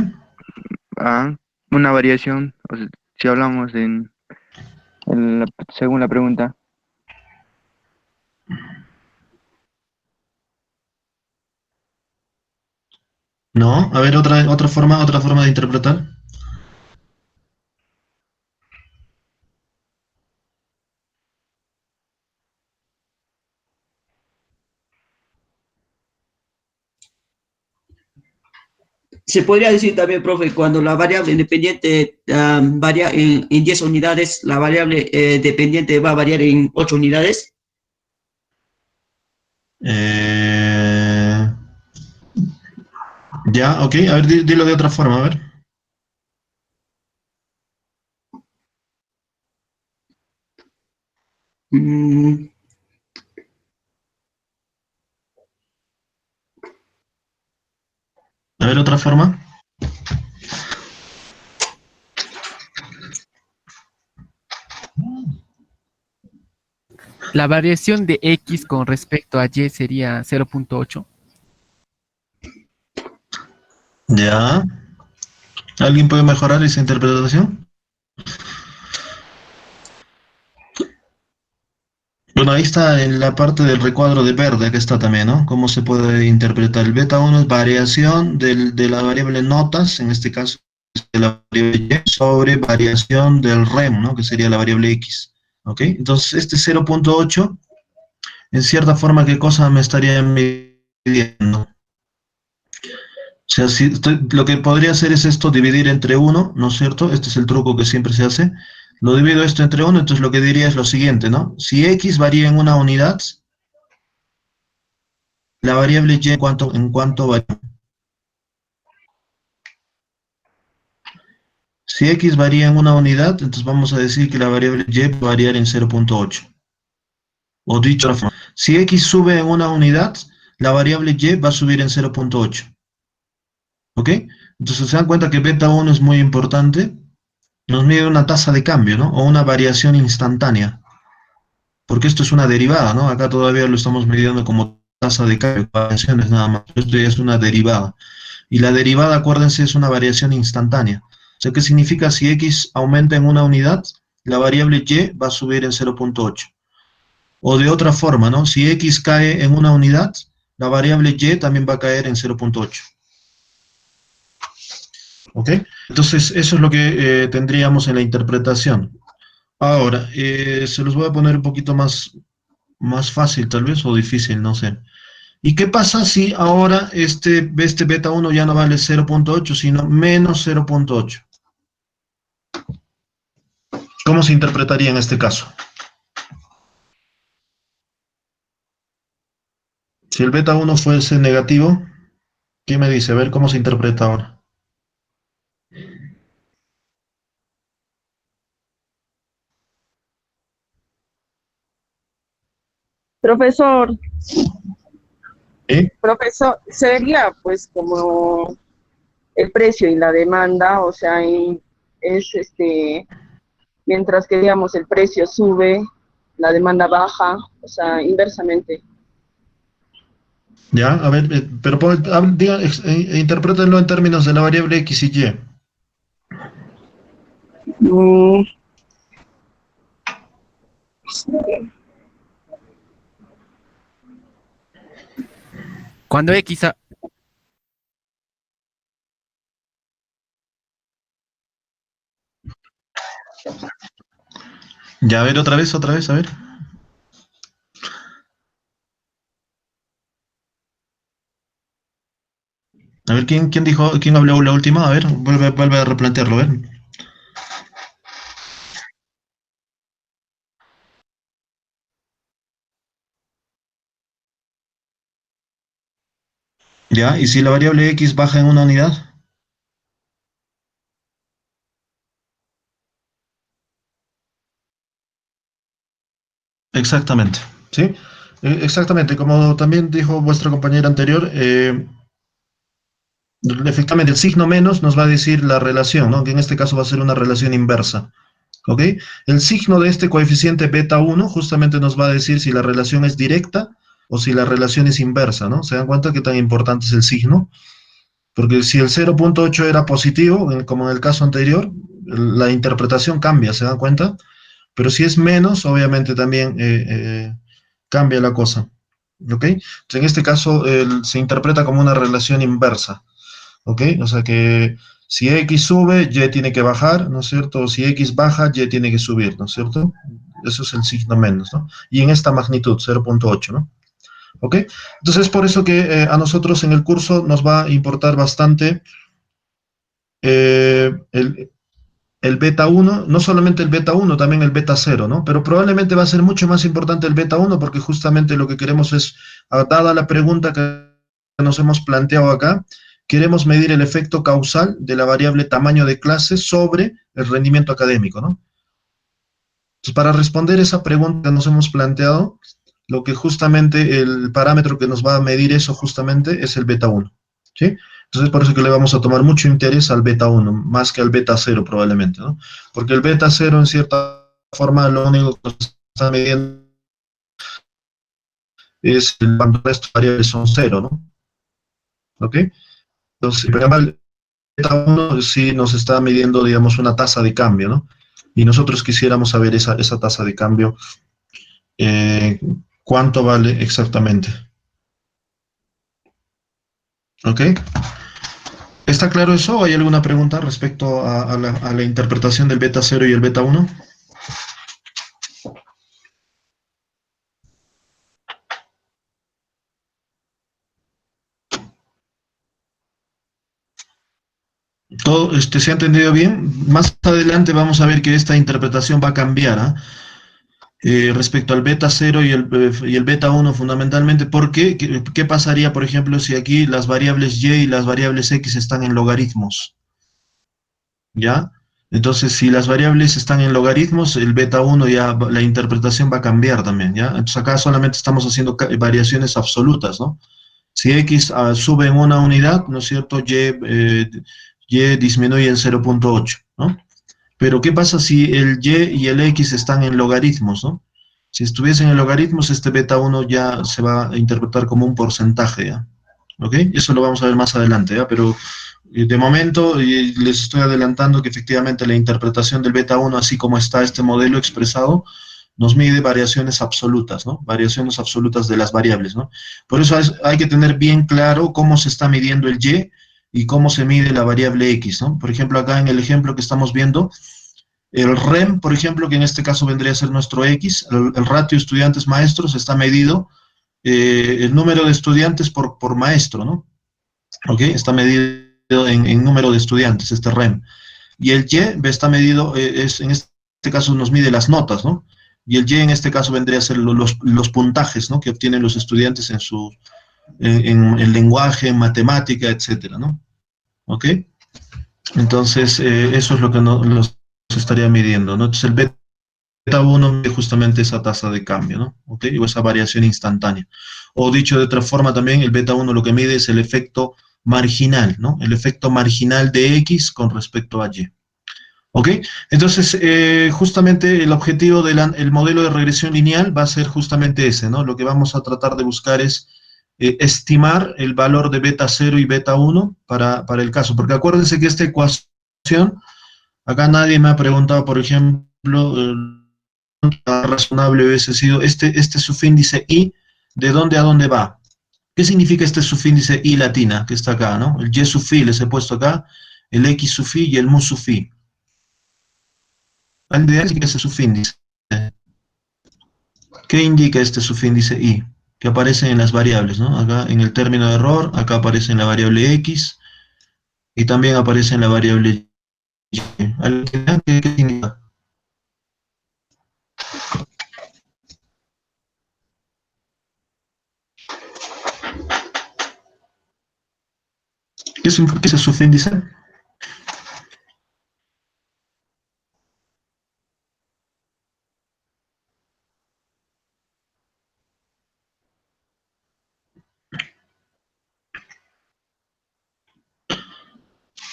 Ah, una variación, o sea, si hablamos según la pregunta. No, a ver, otra forma de interpretar. Se podría decir también, profe, cuando la variable independiente varía en 10 unidades, la variable dependiente va a variar en 8 unidades. Eh, ya, ok, a ver, dilo de otra forma, a ver. Mm, A ver, otra forma. La variación de X con respecto a Y sería 0.8. Ya. ¿Alguien puede mejorar esa interpretación? Bueno, ahí está en la parte del recuadro de verde que está también, ¿no? ¿Cómo se puede interpretar? El beta 1 es variación de la variable notas, en este caso de la variable y, sobre variación del rem, ¿no? Que sería la variable x. ¿Ok? Entonces, este 0.8, en cierta forma, ¿qué cosa me estaría midiendo? O sea, si lo que podría hacer es esto, dividir entre uno, ¿no es cierto? Este es el truco que siempre se hace. Lo divido esto entre uno, entonces lo que diría es lo siguiente, ¿no? Si x varía en una unidad, la variable y en cuánto varía. Si x varía en una unidad, entonces vamos a decir que la variable y va a variar en 0.8. O dicho de otra forma, si x sube en una unidad, la variable y va a subir en 0.8. ¿Ok? Entonces se dan cuenta que beta 1 es muy importante. Nos mide una tasa de cambio, ¿no? O una variación instantánea. Porque esto es una derivada, ¿no? Acá todavía lo estamos midiendo como tasa de cambio, variaciones nada más. Esto ya es una derivada. Y la derivada, acuérdense, es una variación instantánea. O sea, ¿qué significa? Si x aumenta en una unidad, la variable y va a subir en 0.8. O de otra forma, ¿no? Si x cae en una unidad, la variable y también va a caer en 0.8. ¿Ok? Entonces, eso es lo que tendríamos en la interpretación. Ahora, se los voy a poner un poquito más fácil tal vez o difícil, no sé. ¿Y qué pasa si ahora este beta 1 ya no vale 0.8, sino menos 0.8? ¿Cómo se interpretaría en este caso? Si el beta 1 fuese negativo, ¿qué me dice? A ver cómo se interpreta ahora. Profesor, ¿Eh? profesor, sería pues como el precio y la demanda, o sea, es mientras que digamos el precio sube, la demanda baja, o sea, inversamente. Ya, a ver, pero interprétenlo en términos de la variable x y y. Mm, Cuando X, Ya, a ver, otra vez, a ver. A ver, ¿quién dijo, quién habló la última? A ver, vuelve a replantearlo, a ver. ¿Ya? Y si la variable X baja en una unidad, exactamente, ¿sí? Exactamente, como también dijo vuestra compañera anterior, efectivamente el signo menos nos va a decir la relación, ¿no? Que en este caso va a ser una relación inversa, ¿ok? El signo de este coeficiente beta 1 justamente nos va a decir si la relación es directa o si la relación es inversa, ¿no? ¿Se dan cuenta qué tan importante es el signo? Porque si el 0.8 era positivo, como en el caso anterior, la interpretación cambia, ¿se dan cuenta? Pero si es menos, obviamente también cambia la cosa. ¿Ok? Entonces, en este caso se interpreta como una relación inversa. ¿Ok? O sea que si X sube, Y tiene que bajar, ¿no es cierto? O si X baja, Y tiene que subir, ¿no es cierto? Eso es el signo menos, ¿no? Y en esta magnitud, 0.8, ¿no? ¿Ok? Entonces es por eso que a nosotros en el curso nos va a importar bastante eh, el, el beta 1, no solamente el beta 1, también el beta 0, ¿no? Pero probablemente va a ser mucho más importante el beta 1 porque justamente lo que queremos es, dada la pregunta que nos hemos planteado acá, queremos medir el efecto causal de la variable tamaño de clase sobre el rendimiento académico, ¿no? Entonces, para responder esa pregunta que nos hemos planteado, lo que justamente el parámetro que nos va a medir eso justamente es el beta 1, ¿sí? Entonces, por eso que le vamos a tomar mucho interés al beta 1, más que al beta 0 probablemente, ¿no? Porque el beta 0 en cierta forma lo único que está midiendo es cuando el resto de variables son 0, ¿no? ¿Ok? Entonces, pero el beta 1 sí nos está midiendo, digamos, una tasa de cambio, ¿no? Y nosotros quisiéramos saber esa tasa de cambio, eh, cuánto vale exactamente. ¿Ok? ¿Está claro eso o hay alguna pregunta respecto a la interpretación del beta 0 y el beta 1? ¿Todo se ha entendido bien? Más adelante vamos a ver que esta interpretación va a cambiar, ¿ah? Respecto al beta 0 y el beta 1 fundamentalmente. ¿Por qué? ¿Qué pasaría, por ejemplo, si aquí las variables y las variables x están en logaritmos? ¿Ya? Entonces, si las variables están en logaritmos, el beta 1 ya, la interpretación va a cambiar también, ¿ya? Entonces acá solamente estamos haciendo variaciones absolutas, ¿no? Si X sube en una unidad, ¿no es cierto? Y disminuye en 0.8, ¿no? Pero ¿qué pasa si el Y y el X están en logaritmos, ¿no? Si estuviesen en logaritmos, este beta 1 ya se va a interpretar como un porcentaje, ¿ya? ¿Ok? Eso lo vamos a ver más adelante, ¿ya? Pero de momento les estoy adelantando que efectivamente la interpretación del beta 1, así como está este modelo expresado, nos mide variaciones absolutas, ¿no? Variaciones absolutas de las variables, ¿no? Por eso hay que tener bien claro cómo se está midiendo el y cómo se mide la variable x, ¿no? Por ejemplo, acá en el ejemplo que estamos viendo, el REM, por ejemplo, que en este caso vendría a ser nuestro x, el ratio estudiantes maestros está medido el número de estudiantes por maestro, ¿no? ¿Ok? Está medido en número de estudiantes, este REM. Y el Y está medido, en este caso nos mide las notas, ¿no? Y el Y en este caso vendría a ser los puntajes, ¿no? Que obtienen los estudiantes en lenguaje, en matemática, etcétera, ¿no? ¿Ok? Entonces, eso es lo que los estaría midiendo, ¿no? Entonces, el beta 1 mide justamente esa tasa de cambio, ¿no? ¿Ok? O esa variación instantánea. O dicho de otra forma también, el beta 1 lo que mide es el efecto marginal, ¿no? El efecto marginal de X con respecto a Y. ¿Ok? Entonces, justamente el objetivo del modelo de regresión lineal va a ser justamente ese, ¿no? Lo que vamos a tratar de buscar es estimar el valor de beta 0 y beta 1 para el caso, porque acuérdense que esta ecuación, acá nadie me ha preguntado, por ejemplo, razonable hubiese sido este subíndice I, ¿de dónde a dónde va? ¿Qué significa este subíndice I latina que está acá, ¿no? El Y sub phi les he puesto acá, el X sub phi y el mu sub phi. ¿Alguien idea qué es ese subíndice? ¿Qué indica este subíndice I? Que aparece en las variables, ¿no? Acá en el término de error, acá aparece en la variable X y también aparece en la variable Y. ¿Alguien idea qué significa? qué es el subíndice?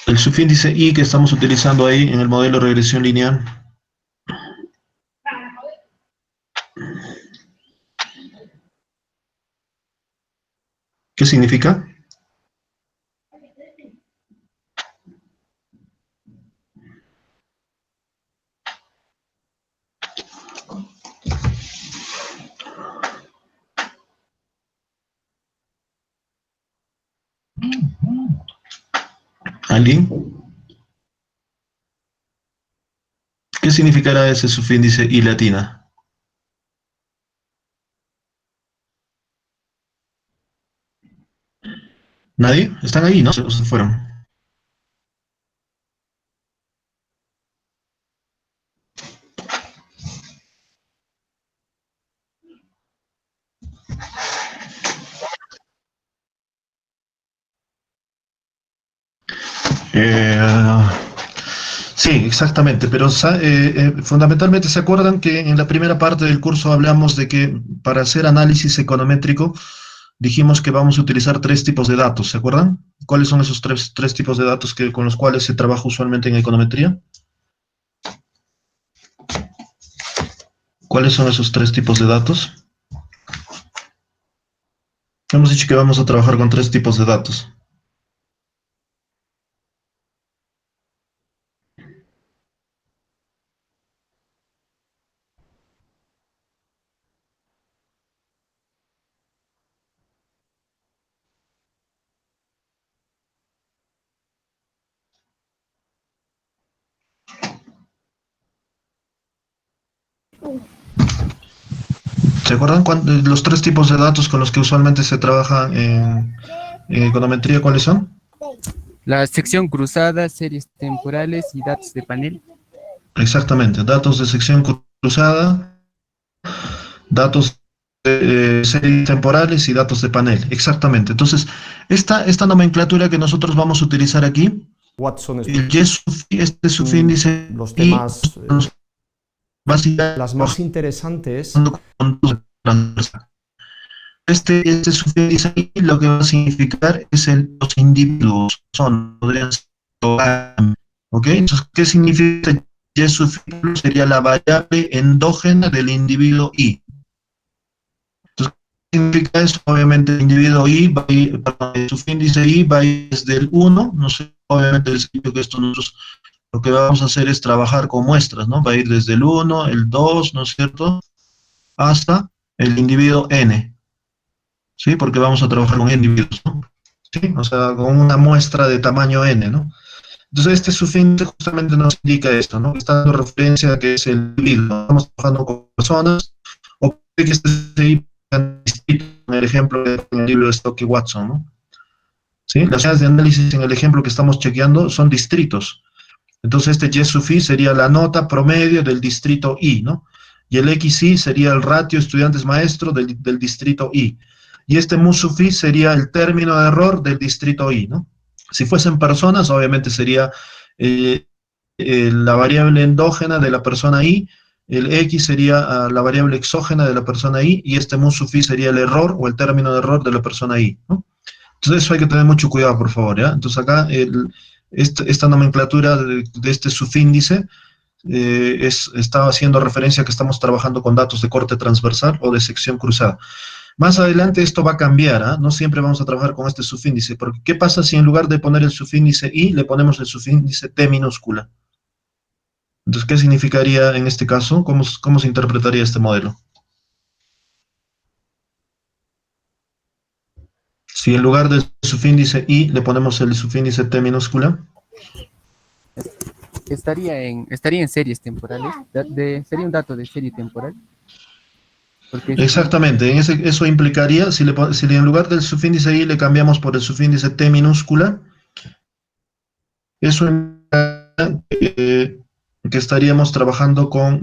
El subíndice I que estamos utilizando ahí en el modelo de regresión lineal. ¿Qué significa? ¿Alguien? ¿Qué significará ese subíndice I latina? ¿Nadie? ¿Están ahí, no? Se fueron. Sí, exactamente, pero fundamentalmente se acuerdan que en la primera parte del curso hablamos de que para hacer análisis econométrico dijimos que vamos a utilizar tres tipos de datos, ¿se acuerdan? ¿Cuáles son esos tres tipos de datos con los cuales se trabaja usualmente en econometría? ¿Cuáles son esos tres tipos de datos? Hemos dicho que vamos a trabajar con tres tipos de datos. ¿Se acuerdan los tres tipos de datos con los que usualmente se trabaja en econometría? ¿Cuáles son? La sección cruzada, series temporales y datos de panel. Exactamente, datos de sección cruzada, datos de series temporales y datos de panel. Exactamente. Entonces, esta nomenclatura que nosotros vamos a utilizar aquí, Watson, este subíndice los temas, básicamente las más interesantes. Este subíndice ahí lo que va a significar es los individuos, podrían ser, ¿ok? Entonces, ¿qué significa Y sufijo? Sería la variable endógena del individuo I. Entonces, ¿qué significa eso? Obviamente el individuo I va a ir, el subíndice I va a ir desde el 1, no sé, obviamente les digo que esto nosotros lo que vamos a hacer es trabajar con muestras, ¿no? Va a ir desde el 1, el 2, ¿no es cierto?, hasta el individuo N, ¿sí? Porque vamos a trabajar con individuos, ¿no? ¿Sí? O sea, con una muestra de tamaño N, ¿no? Entonces este subíndice justamente nos indica esto, ¿no? Está dando referencia a que es el individuo, estamos trabajando con personas, o puede que este sea distinto en el ejemplo del libro de Stock y Watson, ¿no? ¿Sí? Las unidades de análisis en el ejemplo que estamos chequeando son distritos. Entonces este Y sub I sería la nota promedio del distrito I, ¿no? Y el XI sería el ratio estudiantes maestro del distrito I. Y este mu sub I sería el término de error del distrito I, ¿no? Si fuesen personas, obviamente sería la variable endógena de la persona I, el X sería la variable exógena de la persona I, y este mu sub I sería el error o el término de error de la persona I, ¿no? Entonces eso hay que tener mucho cuidado, por favor, ¿ya? Entonces acá esta nomenclatura de este subíndice está haciendo referencia a que estamos trabajando con datos de corte transversal o de sección cruzada. Más adelante esto va a cambiar, ¿eh? No siempre vamos a trabajar con este subíndice, porque ¿qué pasa si en lugar de poner el subíndice I, le ponemos el subíndice T minúscula? Entonces, ¿qué significaría en este caso? ¿Cómo se interpretaría este modelo? Si en lugar del subíndice I le ponemos el subíndice T minúscula. Estaría en series temporales. Sería un dato de serie temporal. Exactamente, eso implicaría, si en lugar del subíndice I le cambiamos por el subíndice T minúscula, eso implicaría que estaríamos trabajando con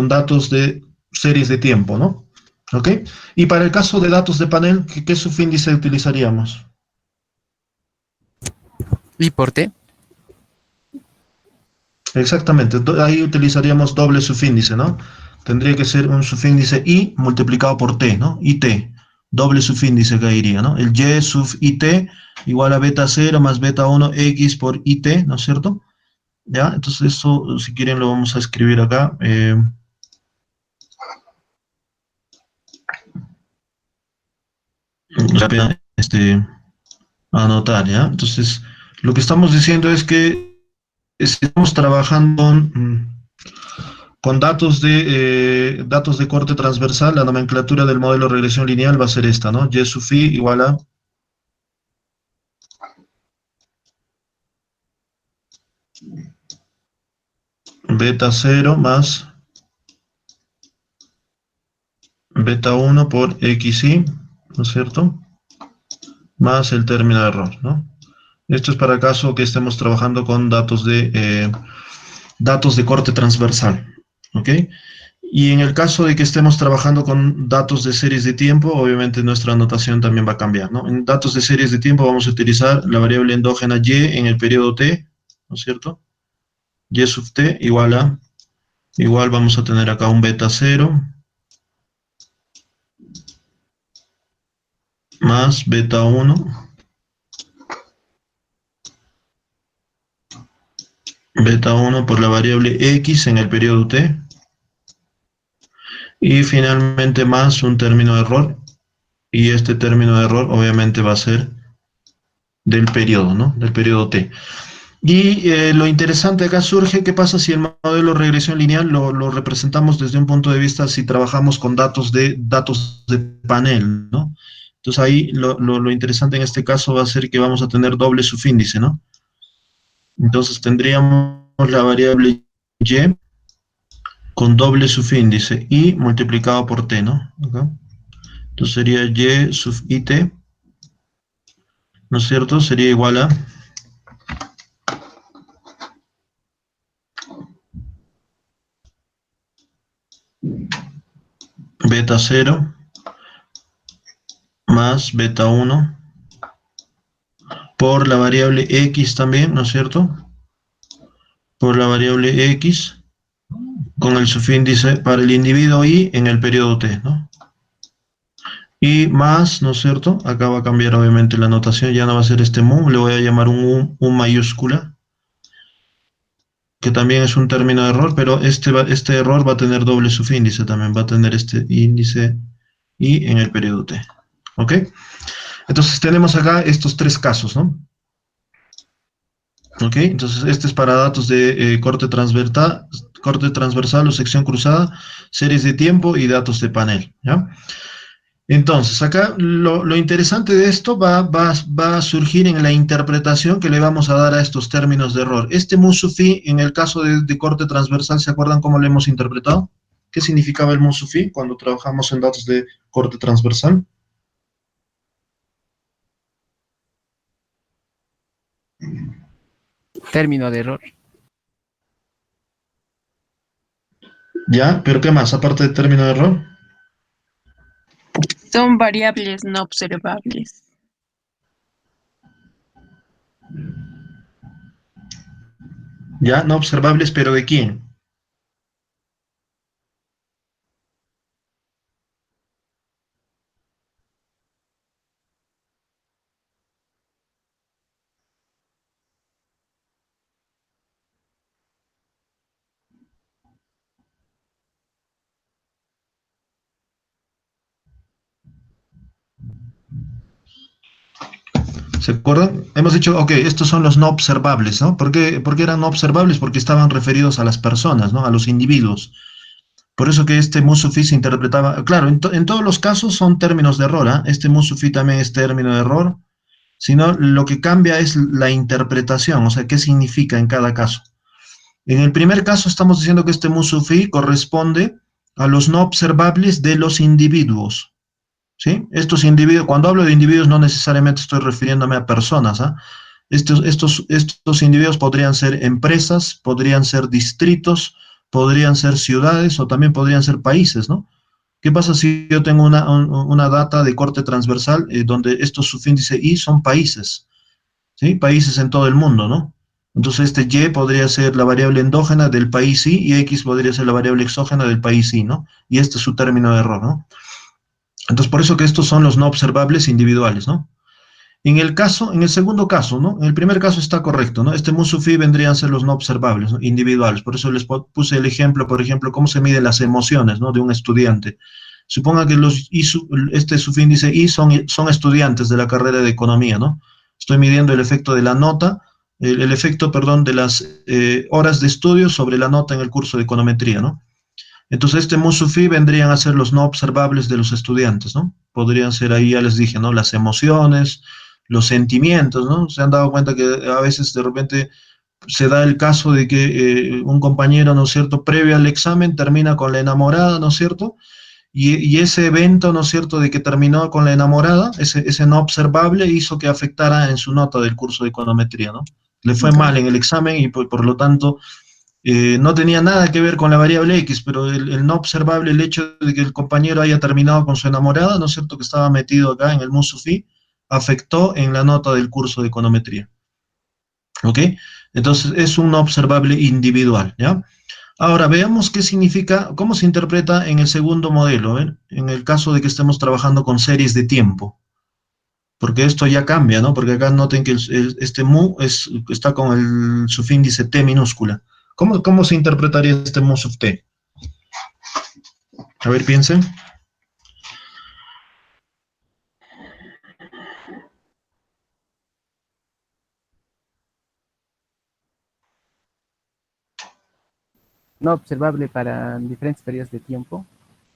datos de series de tiempo, ¿no? ¿Ok? Y para el caso de datos de panel, ¿qué subíndice utilizaríamos? ¿Y por T? Exactamente, ahí utilizaríamos doble subíndice, ¿no? Tendría que ser un subíndice I multiplicado por T, ¿no? IT, doble subíndice caería, ¿no? El Y sub IT igual a beta 0 más beta 1 X por IT, ¿no es cierto? ¿Ya? Entonces eso, si quieren, lo vamos a escribir acá. Rápida, anotar, ¿ya? Entonces, lo que estamos diciendo es que estamos trabajando con datos de corte transversal. La nomenclatura del modelo de regresión lineal va a ser esta, ¿no? Y sub i igual a beta 0 más beta 1 por xi, ¿no es cierto? Más el término de error, ¿no? Esto es para caso que estemos trabajando con datos de corte transversal, ¿ok? Y en el caso de que estemos trabajando con datos de series de tiempo, obviamente nuestra anotación también va a cambiar, ¿no? En datos de series de tiempo vamos a utilizar la variable endógena y en el periodo t, ¿no es cierto? Y sub t igual vamos a tener acá un beta 0 más beta 1 por la variable x en el periodo t, y finalmente más un término de error, y este término de error obviamente va a ser del periodo, ¿no? Del periodo t. Y lo interesante acá surge, ¿qué pasa si el modelo de regresión lineal lo representamos desde un punto de vista si trabajamos con datos de panel, ¿no? Entonces ahí lo interesante en este caso va a ser que vamos a tener doble subíndice, ¿no? Entonces tendríamos la variable y con doble subíndice i multiplicado por t, ¿no? Acá. Entonces sería y sub it, ¿no es cierto? Sería igual a beta 0 más beta 1 por la variable x también, ¿no es cierto? Por la variable x con el subíndice para el individuo i en el periodo t, ¿no? Y más, ¿no es cierto? Acá va a cambiar obviamente la notación, ya no va a ser este mu, le voy a llamar un u mayúscula, que también es un término de error, pero este error va a tener doble subíndice también, va a tener este índice i en el periodo t, ¿ok? Entonces tenemos acá estos tres casos, ¿no? ¿Ok? Entonces este es para datos de corte transversal o sección cruzada, series de tiempo y datos de panel, ¿ya? Entonces, acá lo interesante de esto va a surgir en la interpretación que le vamos a dar a estos términos de error. Este mu sub i, en el caso de corte transversal, ¿se acuerdan cómo lo hemos interpretado? ¿Qué significaba el mu sub i cuando trabajamos en datos de corte transversal? Término de error. ¿Ya? ¿Pero qué más? Aparte de término de error. Son variables no observables. ¿Ya? No observables, ¿pero de quién? ¿Se acuerdan? Hemos dicho, ok, estos son los no observables, ¿no? ¿Por qué eran no observables? Porque estaban referidos a las personas, ¿no? A los individuos. Por eso que este mu sub i se interpretaba, claro, en todos los casos son términos de error, ¿eh? Este mu sub i también es término de error, sino lo que cambia es la interpretación, o sea, qué significa en cada caso. En el primer caso estamos diciendo que este mu sub i corresponde a los no observables de los individuos, ¿sí? Estos individuos, cuando hablo de individuos no necesariamente estoy refiriéndome a personas, ¿ah? Estos individuos podrían ser empresas, podrían ser distritos, podrían ser ciudades o también podrían ser países, ¿no? ¿Qué pasa si yo tengo una data de corte transversal donde estos subíndice i son países? ¿sí? Países en todo el mundo, ¿no? Entonces este Y podría ser la variable endógena del país Y y X podría ser la variable exógena del país Y, ¿no? Y este es su término de error, ¿no? Entonces por eso que estos son los no observables individuales, ¿no? En el segundo caso, ¿no? En el primer caso está correcto, ¿no? Este musufi vendrían a ser los no observables, ¿no? Individuales. Por eso les puse el ejemplo, por ejemplo, cómo se miden las emociones, ¿no? De un estudiante. Suponga que este subíndice I son estudiantes de la carrera de economía, ¿no? Estoy midiendo el efecto de la nota, el efecto, perdón, de las horas de estudio sobre la nota en el curso de econometría, ¿no? Entonces, este musufi vendrían a ser los no observables de los estudiantes, ¿no? Podrían ser ahí, ya les dije, ¿no? Las emociones, los sentimientos, ¿no? Se han dado cuenta que a veces de repente se da el caso de que un compañero, ¿no es cierto?, previo al examen termina con la enamorada, ¿no es cierto? Y ese evento, ¿no es cierto?, de que terminó con la enamorada, ese no observable hizo que afectara en su nota del curso de econometría, ¿no? Le fue mal en el examen y por lo tanto no tenía nada que ver con la variable X, pero el no observable, el hecho de que el compañero haya terminado con su enamorada, ¿no es cierto?, que estaba metido acá en el musufi, afectó en la nota del curso de econometría. ¿Ok? Entonces es un no observable individual, ¿ya? Ahora veamos qué significa, cómo se interpreta en el segundo modelo, ¿eh? En el caso de que estemos trabajando con series de tiempo, porque esto ya cambia, ¿no? Porque acá noten que este mu está con el subíndice t minúscula. ¿Cómo se interpretaría este mu sub t? A ver, piensen. No observable para diferentes periodos de tiempo.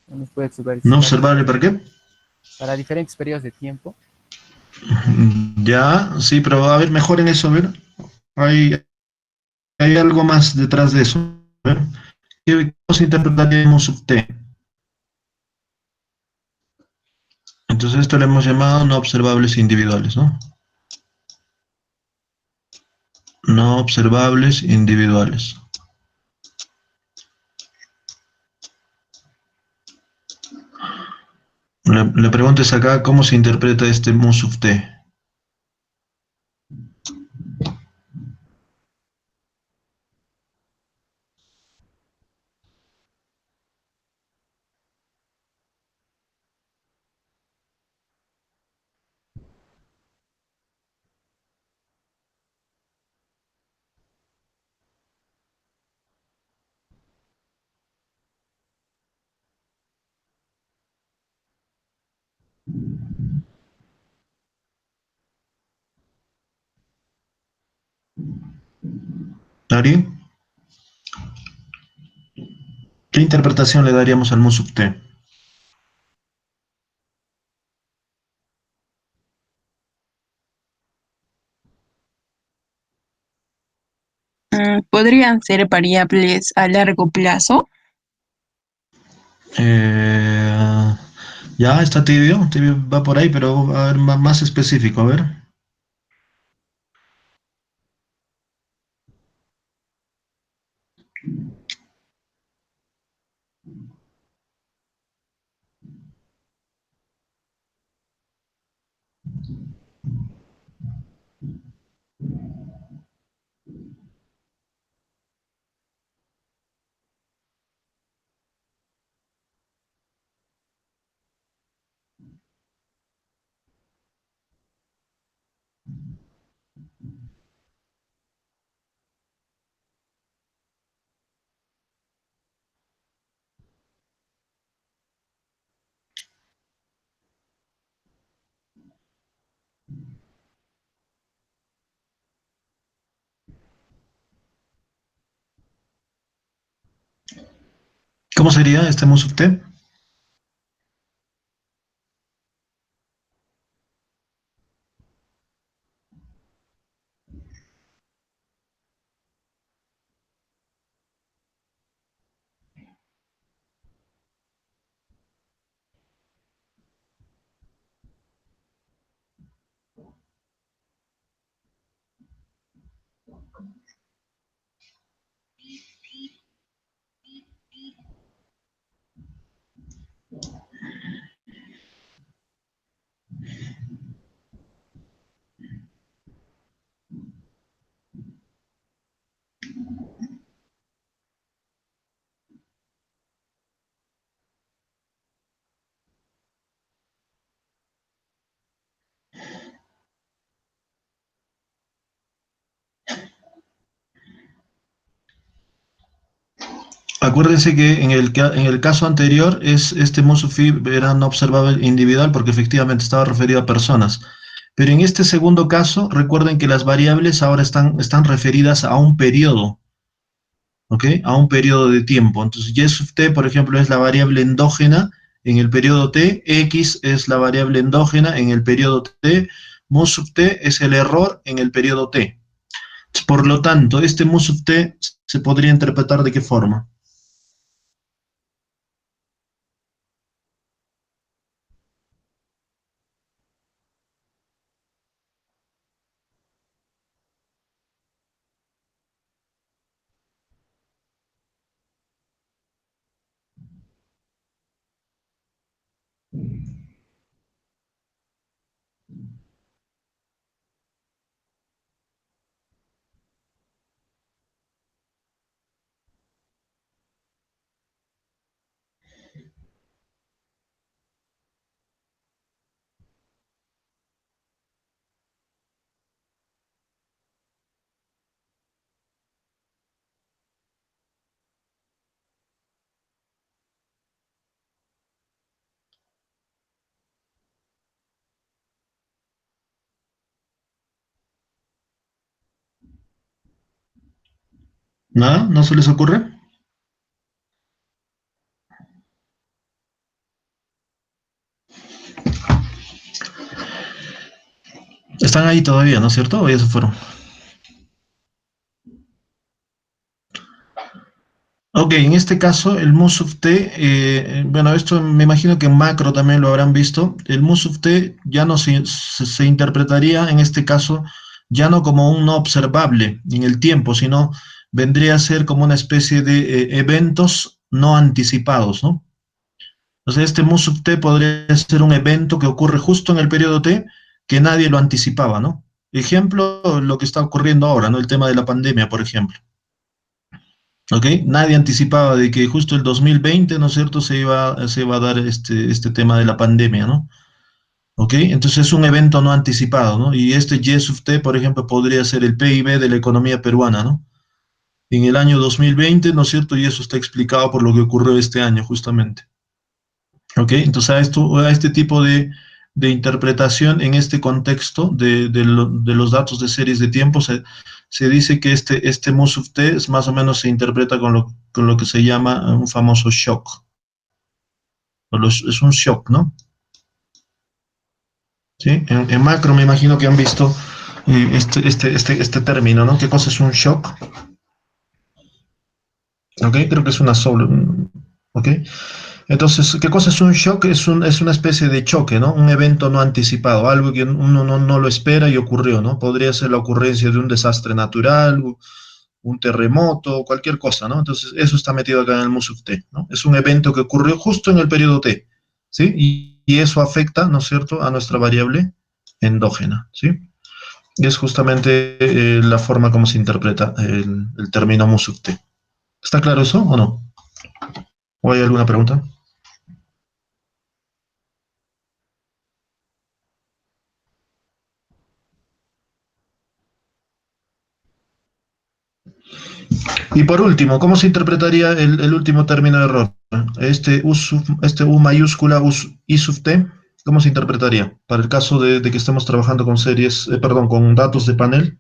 Nos puede ¿No observar observable para qué? para diferentes periodos de tiempo. Ya, sí, pero a ver, mejor en eso, a ver. Hay, hay algo más detrás de eso. A ver, ¿cómo se interpretaría el mu sub t? Entonces esto le hemos llamado no observables individuales, ¿no? No observables individuales. La pregunta es acá, ¿cómo se interpreta este mu sub t? ¿Ari? ¿Qué interpretación le daríamos al mu sub t? ¿Podrían ser variables a largo plazo? Eh, ya, está tibio, tibio va por ahí, pero a ver, más específico, a ver. ¿Cómo sería este mu sub t? Acuérdense que en el caso anterior, este Musufi era no observable individual porque efectivamente estaba referido a personas. Pero en este segundo caso, recuerden que las variables ahora están referidas a un periodo, ¿ok? A un periodo de tiempo. Entonces, y sub t, por ejemplo, es la variable endógena en el periodo t, x es la variable endógena en el periodo t, mu sub t es el error en el periodo t. Por lo tanto, este mu sub t se podría interpretar ¿de qué forma? ¿Nada? ¿No se les ocurre? Están ahí todavía, ¿no es cierto? ¿O ya se fueron? Ok, en este caso el mu sub t, bueno, esto me imagino que en macro también lo habrán visto. El mu sub t ya no se interpretaría en este caso ya no como un no observable en el tiempo, sino vendría a ser como una especie de eventos no anticipados, ¿no? O sea, este mu sub t podría ser un evento que ocurre justo en el periodo t que nadie lo anticipaba, ¿no? Ejemplo, lo que está ocurriendo ahora, ¿no? El tema de la pandemia, por ejemplo. ¿Ok? Nadie anticipaba de que justo el 2020, ¿no es cierto?, se iba a dar este tema de la pandemia, ¿no? ¿Ok? Entonces es un evento no anticipado, ¿no? Y este Y sub t, por ejemplo, podría ser el PIB de la economía peruana, ¿no? En el año 2020, ¿no es cierto? Y eso está explicado por lo que ocurrió este año, justamente. ¿Ok? Entonces a este tipo de interpretación en este contexto de los datos de series de tiempo se dice que este mu sub t es más o menos se interpreta con lo que se llama un famoso shock. Es un shock, ¿no? ¿Sí? En macro me imagino que han visto este término, ¿no? ¿Qué cosa es un shock? ¿Ok? Creo que es una sola. ¿Ok? Entonces, ¿qué cosa es un shock? Es una especie de choque, ¿no? Un evento no anticipado, algo que uno no lo espera y ocurrió, ¿no? Podría ser la ocurrencia de un desastre natural, un terremoto, cualquier cosa, ¿no? Entonces, eso está metido acá en el mu sub t, ¿no? Es un evento que ocurrió justo en el periodo t, ¿sí? Y eso afecta, ¿no es cierto?, a nuestra variable endógena, ¿sí? Y es justamente la forma como se interpreta el término mu sub t. ¿Está claro eso o no? ¿O hay alguna pregunta? Y por último, ¿cómo se interpretaría el último término de error? Este U mayúscula I sub t, ¿cómo se interpretaría? Para el caso de que estemos trabajando con series, perdón, con datos de panel.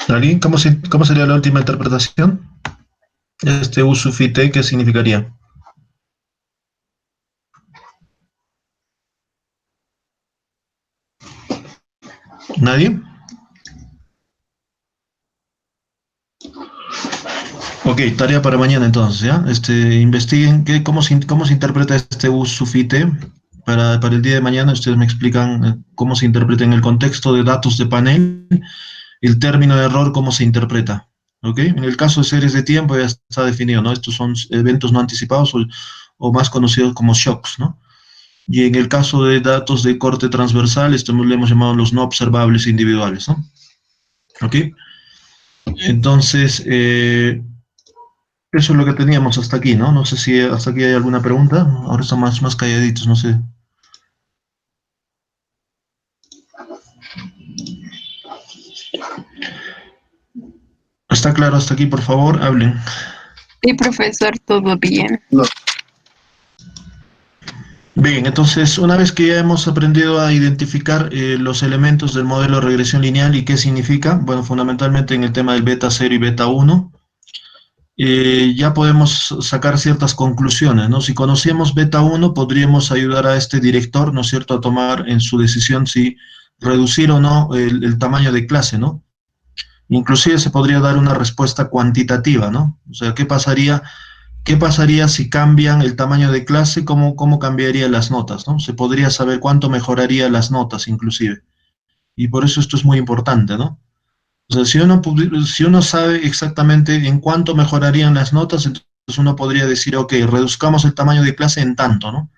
¿Alguien? ¿Cómo sería la última interpretación? Este U sub i t, ¿qué significaría? ¿Nadie? Ok, tarea para mañana entonces, ¿ya? Investiguen cómo se interpreta este U sub i t. Para el día de mañana ustedes me explican cómo se interpreta en el contexto de datos de panel, el término de error, cómo se interpreta. ¿ok? En el caso de series de tiempo ya está definido, ¿no? Estos son eventos no anticipados o más conocidos como shocks, ¿no? Y en el caso de datos de corte transversal, esto le hemos llamado los no observables individuales, ¿no? ¿Ok? Entonces, eso es lo que teníamos hasta aquí, ¿no? No sé si hasta aquí hay alguna pregunta. Ahora están más calladitos, no sé. ¿Está claro hasta aquí? Por favor, hablen. Sí, profesor, todo bien. Bien, entonces, una vez que ya hemos aprendido a identificar los elementos del modelo de regresión lineal y qué significa, bueno, fundamentalmente en el tema del beta 0 y beta 1, ya podemos sacar ciertas conclusiones, ¿no? Si conocemos beta 1, podríamos ayudar a este director, ¿no es cierto?, a tomar en su decisión si reducir o no el tamaño de clase, ¿no? Inclusive se podría dar una respuesta cuantitativa, ¿no? O sea, ¿qué pasaría si cambian el tamaño de clase? ¿Cómo cambiarían las notas, ¿no? Se podría saber cuánto mejoraría las notas, inclusive. Y por eso esto es muy importante, ¿no? O sea, si uno sabe exactamente en cuánto mejorarían las notas, entonces uno podría decir, ok, reduzcamos el tamaño de clase en tanto, ¿no?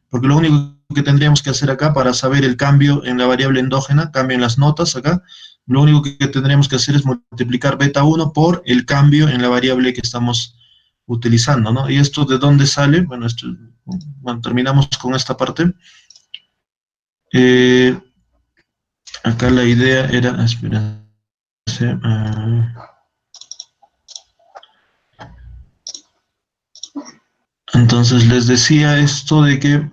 Porque lo único que tendríamos que hacer acá para saber el cambio en la variable endógena, cambio en las notas acá, lo único que tendríamos que hacer es multiplicar beta 1 por el cambio en la variable que estamos utilizando, ¿no? ¿Y esto de dónde sale? Bueno, terminamos con esta parte. Acá la idea era, espera. Entonces les decía esto de que,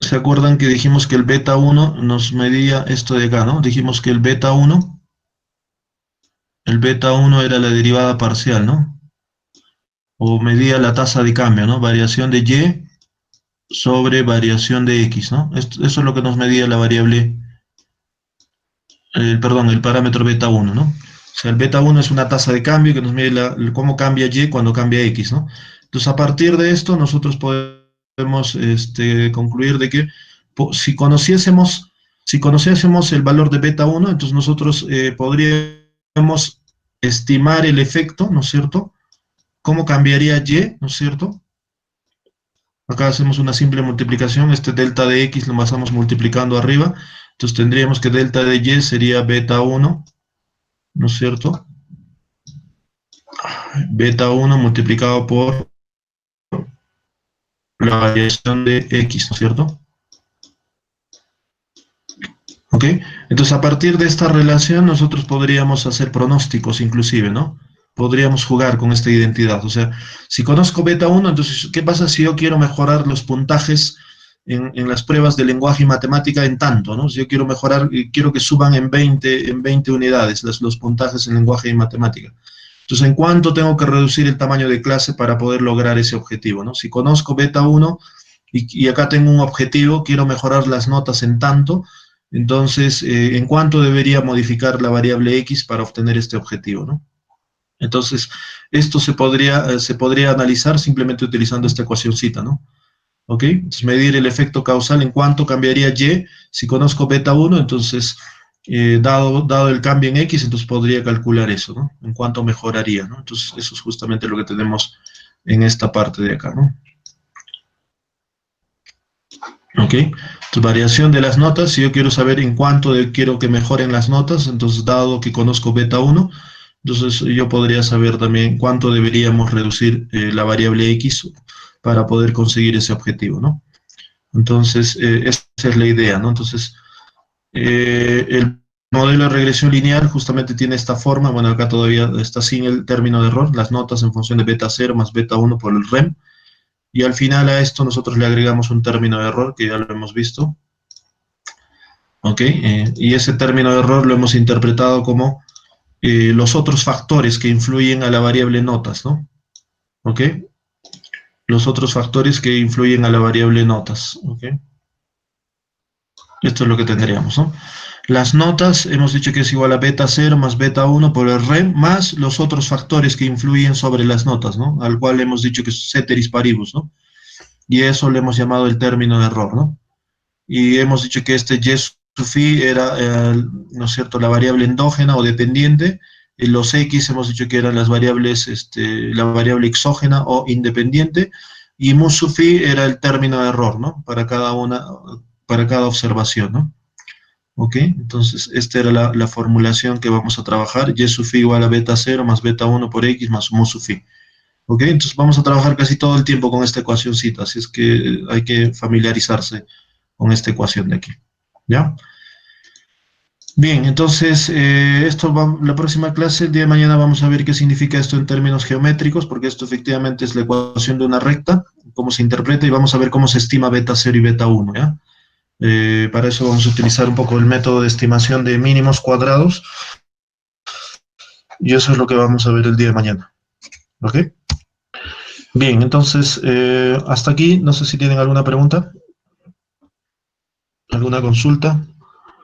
¿se acuerdan que dijimos que el beta 1 nos medía esto de acá, ¿no? Dijimos que el beta 1 era la derivada parcial, ¿no? O medía la tasa de cambio, ¿no? Variación de y sobre variación de x, ¿no? Eso es lo que nos medía la variable, perdón, el parámetro beta 1, ¿no? O sea, el beta 1 es una tasa de cambio que nos mide cómo cambia y cuando cambia x, ¿no? Entonces, a partir de esto, nosotros podemos concluir de que si conociésemos el valor de beta 1, entonces nosotros podríamos estimar el efecto, ¿no es cierto? ¿Cómo cambiaría y, ¿no es cierto? Acá hacemos una simple multiplicación, este delta de x lo pasamos multiplicando arriba, entonces tendríamos que delta de y sería beta 1, ¿no es cierto? Beta 1 multiplicado por la variación de x, ¿no es cierto? ¿Ok? Entonces, a partir de esta relación, nosotros podríamos hacer pronósticos inclusive, ¿no? Podríamos jugar con esta identidad. O sea, si conozco beta 1, entonces, ¿qué pasa si yo quiero mejorar los puntajes en las pruebas de lenguaje y matemática en tanto, ¿no? Si yo quiero mejorar, quiero que suban en 20 unidades los puntajes en lenguaje y matemática. Entonces, ¿en cuánto tengo que reducir el tamaño de clase para poder lograr ese objetivo, ¿no? Si conozco beta 1 y acá tengo un objetivo, quiero mejorar las notas en tanto, entonces, ¿en cuánto debería modificar la variable x para obtener este objetivo, ¿no? Entonces, esto se podría analizar simplemente utilizando esta ecuacióncita, ¿no? ¿Ok? Entonces, medir el efecto causal en cuánto cambiaría y. Si conozco beta 1, entonces, dado el cambio en x, entonces podría calcular eso, ¿no? En cuánto mejoraría, ¿no? Entonces, eso es justamente lo que tenemos en esta parte de acá, ¿no? ¿Ok? Entonces, variación de las notas, si yo quiero saber en cuánto quiero que mejoren las notas, entonces dado que conozco beta 1, entonces yo podría saber también cuánto deberíamos reducir la variable x para poder conseguir ese objetivo, ¿no? Entonces, esa es la idea, ¿no? Entonces, el modelo de regresión lineal justamente tiene esta forma, bueno, acá todavía está sin el término de error, las notas en función de beta 0 más beta 1 por el REM, y al final a esto nosotros le agregamos un término de error, que ya lo hemos visto. ¿Ok? Y ese término de error lo hemos interpretado como los otros factores que influyen a la variable notas, ¿no? ¿Ok? Los otros factores que influyen a la variable notas, ¿ok? Esto es lo que tendríamos, ¿no? Las notas hemos dicho que es igual a beta 0 más beta 1 por el REM, más los otros factores que influyen sobre las notas, ¿no? Al cual hemos dicho que es ceteris paribus, ¿no? Y eso le hemos llamado el término de error, ¿no? Y hemos dicho que este y sub phi era, ¿no es cierto?, la variable endógena o dependiente, Los X hemos dicho que eran las variables, la variable exógena o independiente, y mu sub phi era el término de error, ¿no? Para cada observación, ¿no? ¿Ok? Entonces, esta era la formulación que vamos a trabajar, y sub phi igual a beta 0 más beta 1 por X más mu sub phi. ¿Ok? Entonces vamos a trabajar casi todo el tiempo con esta ecuacióncita, así es que hay que familiarizarse con esta ecuación de aquí, ¿ya? Bien, entonces, la próxima clase, el día de mañana, vamos a ver qué significa esto en términos geométricos, porque esto efectivamente es la ecuación de una recta, cómo se interpreta, y vamos a ver cómo se estima beta 0 y beta 1, ¿ya? Para eso vamos a utilizar un poco el método de estimación de mínimos cuadrados, y eso es lo que vamos a ver el día de mañana, ¿ok? Bien, entonces, hasta aquí, no sé si tienen alguna pregunta, alguna consulta.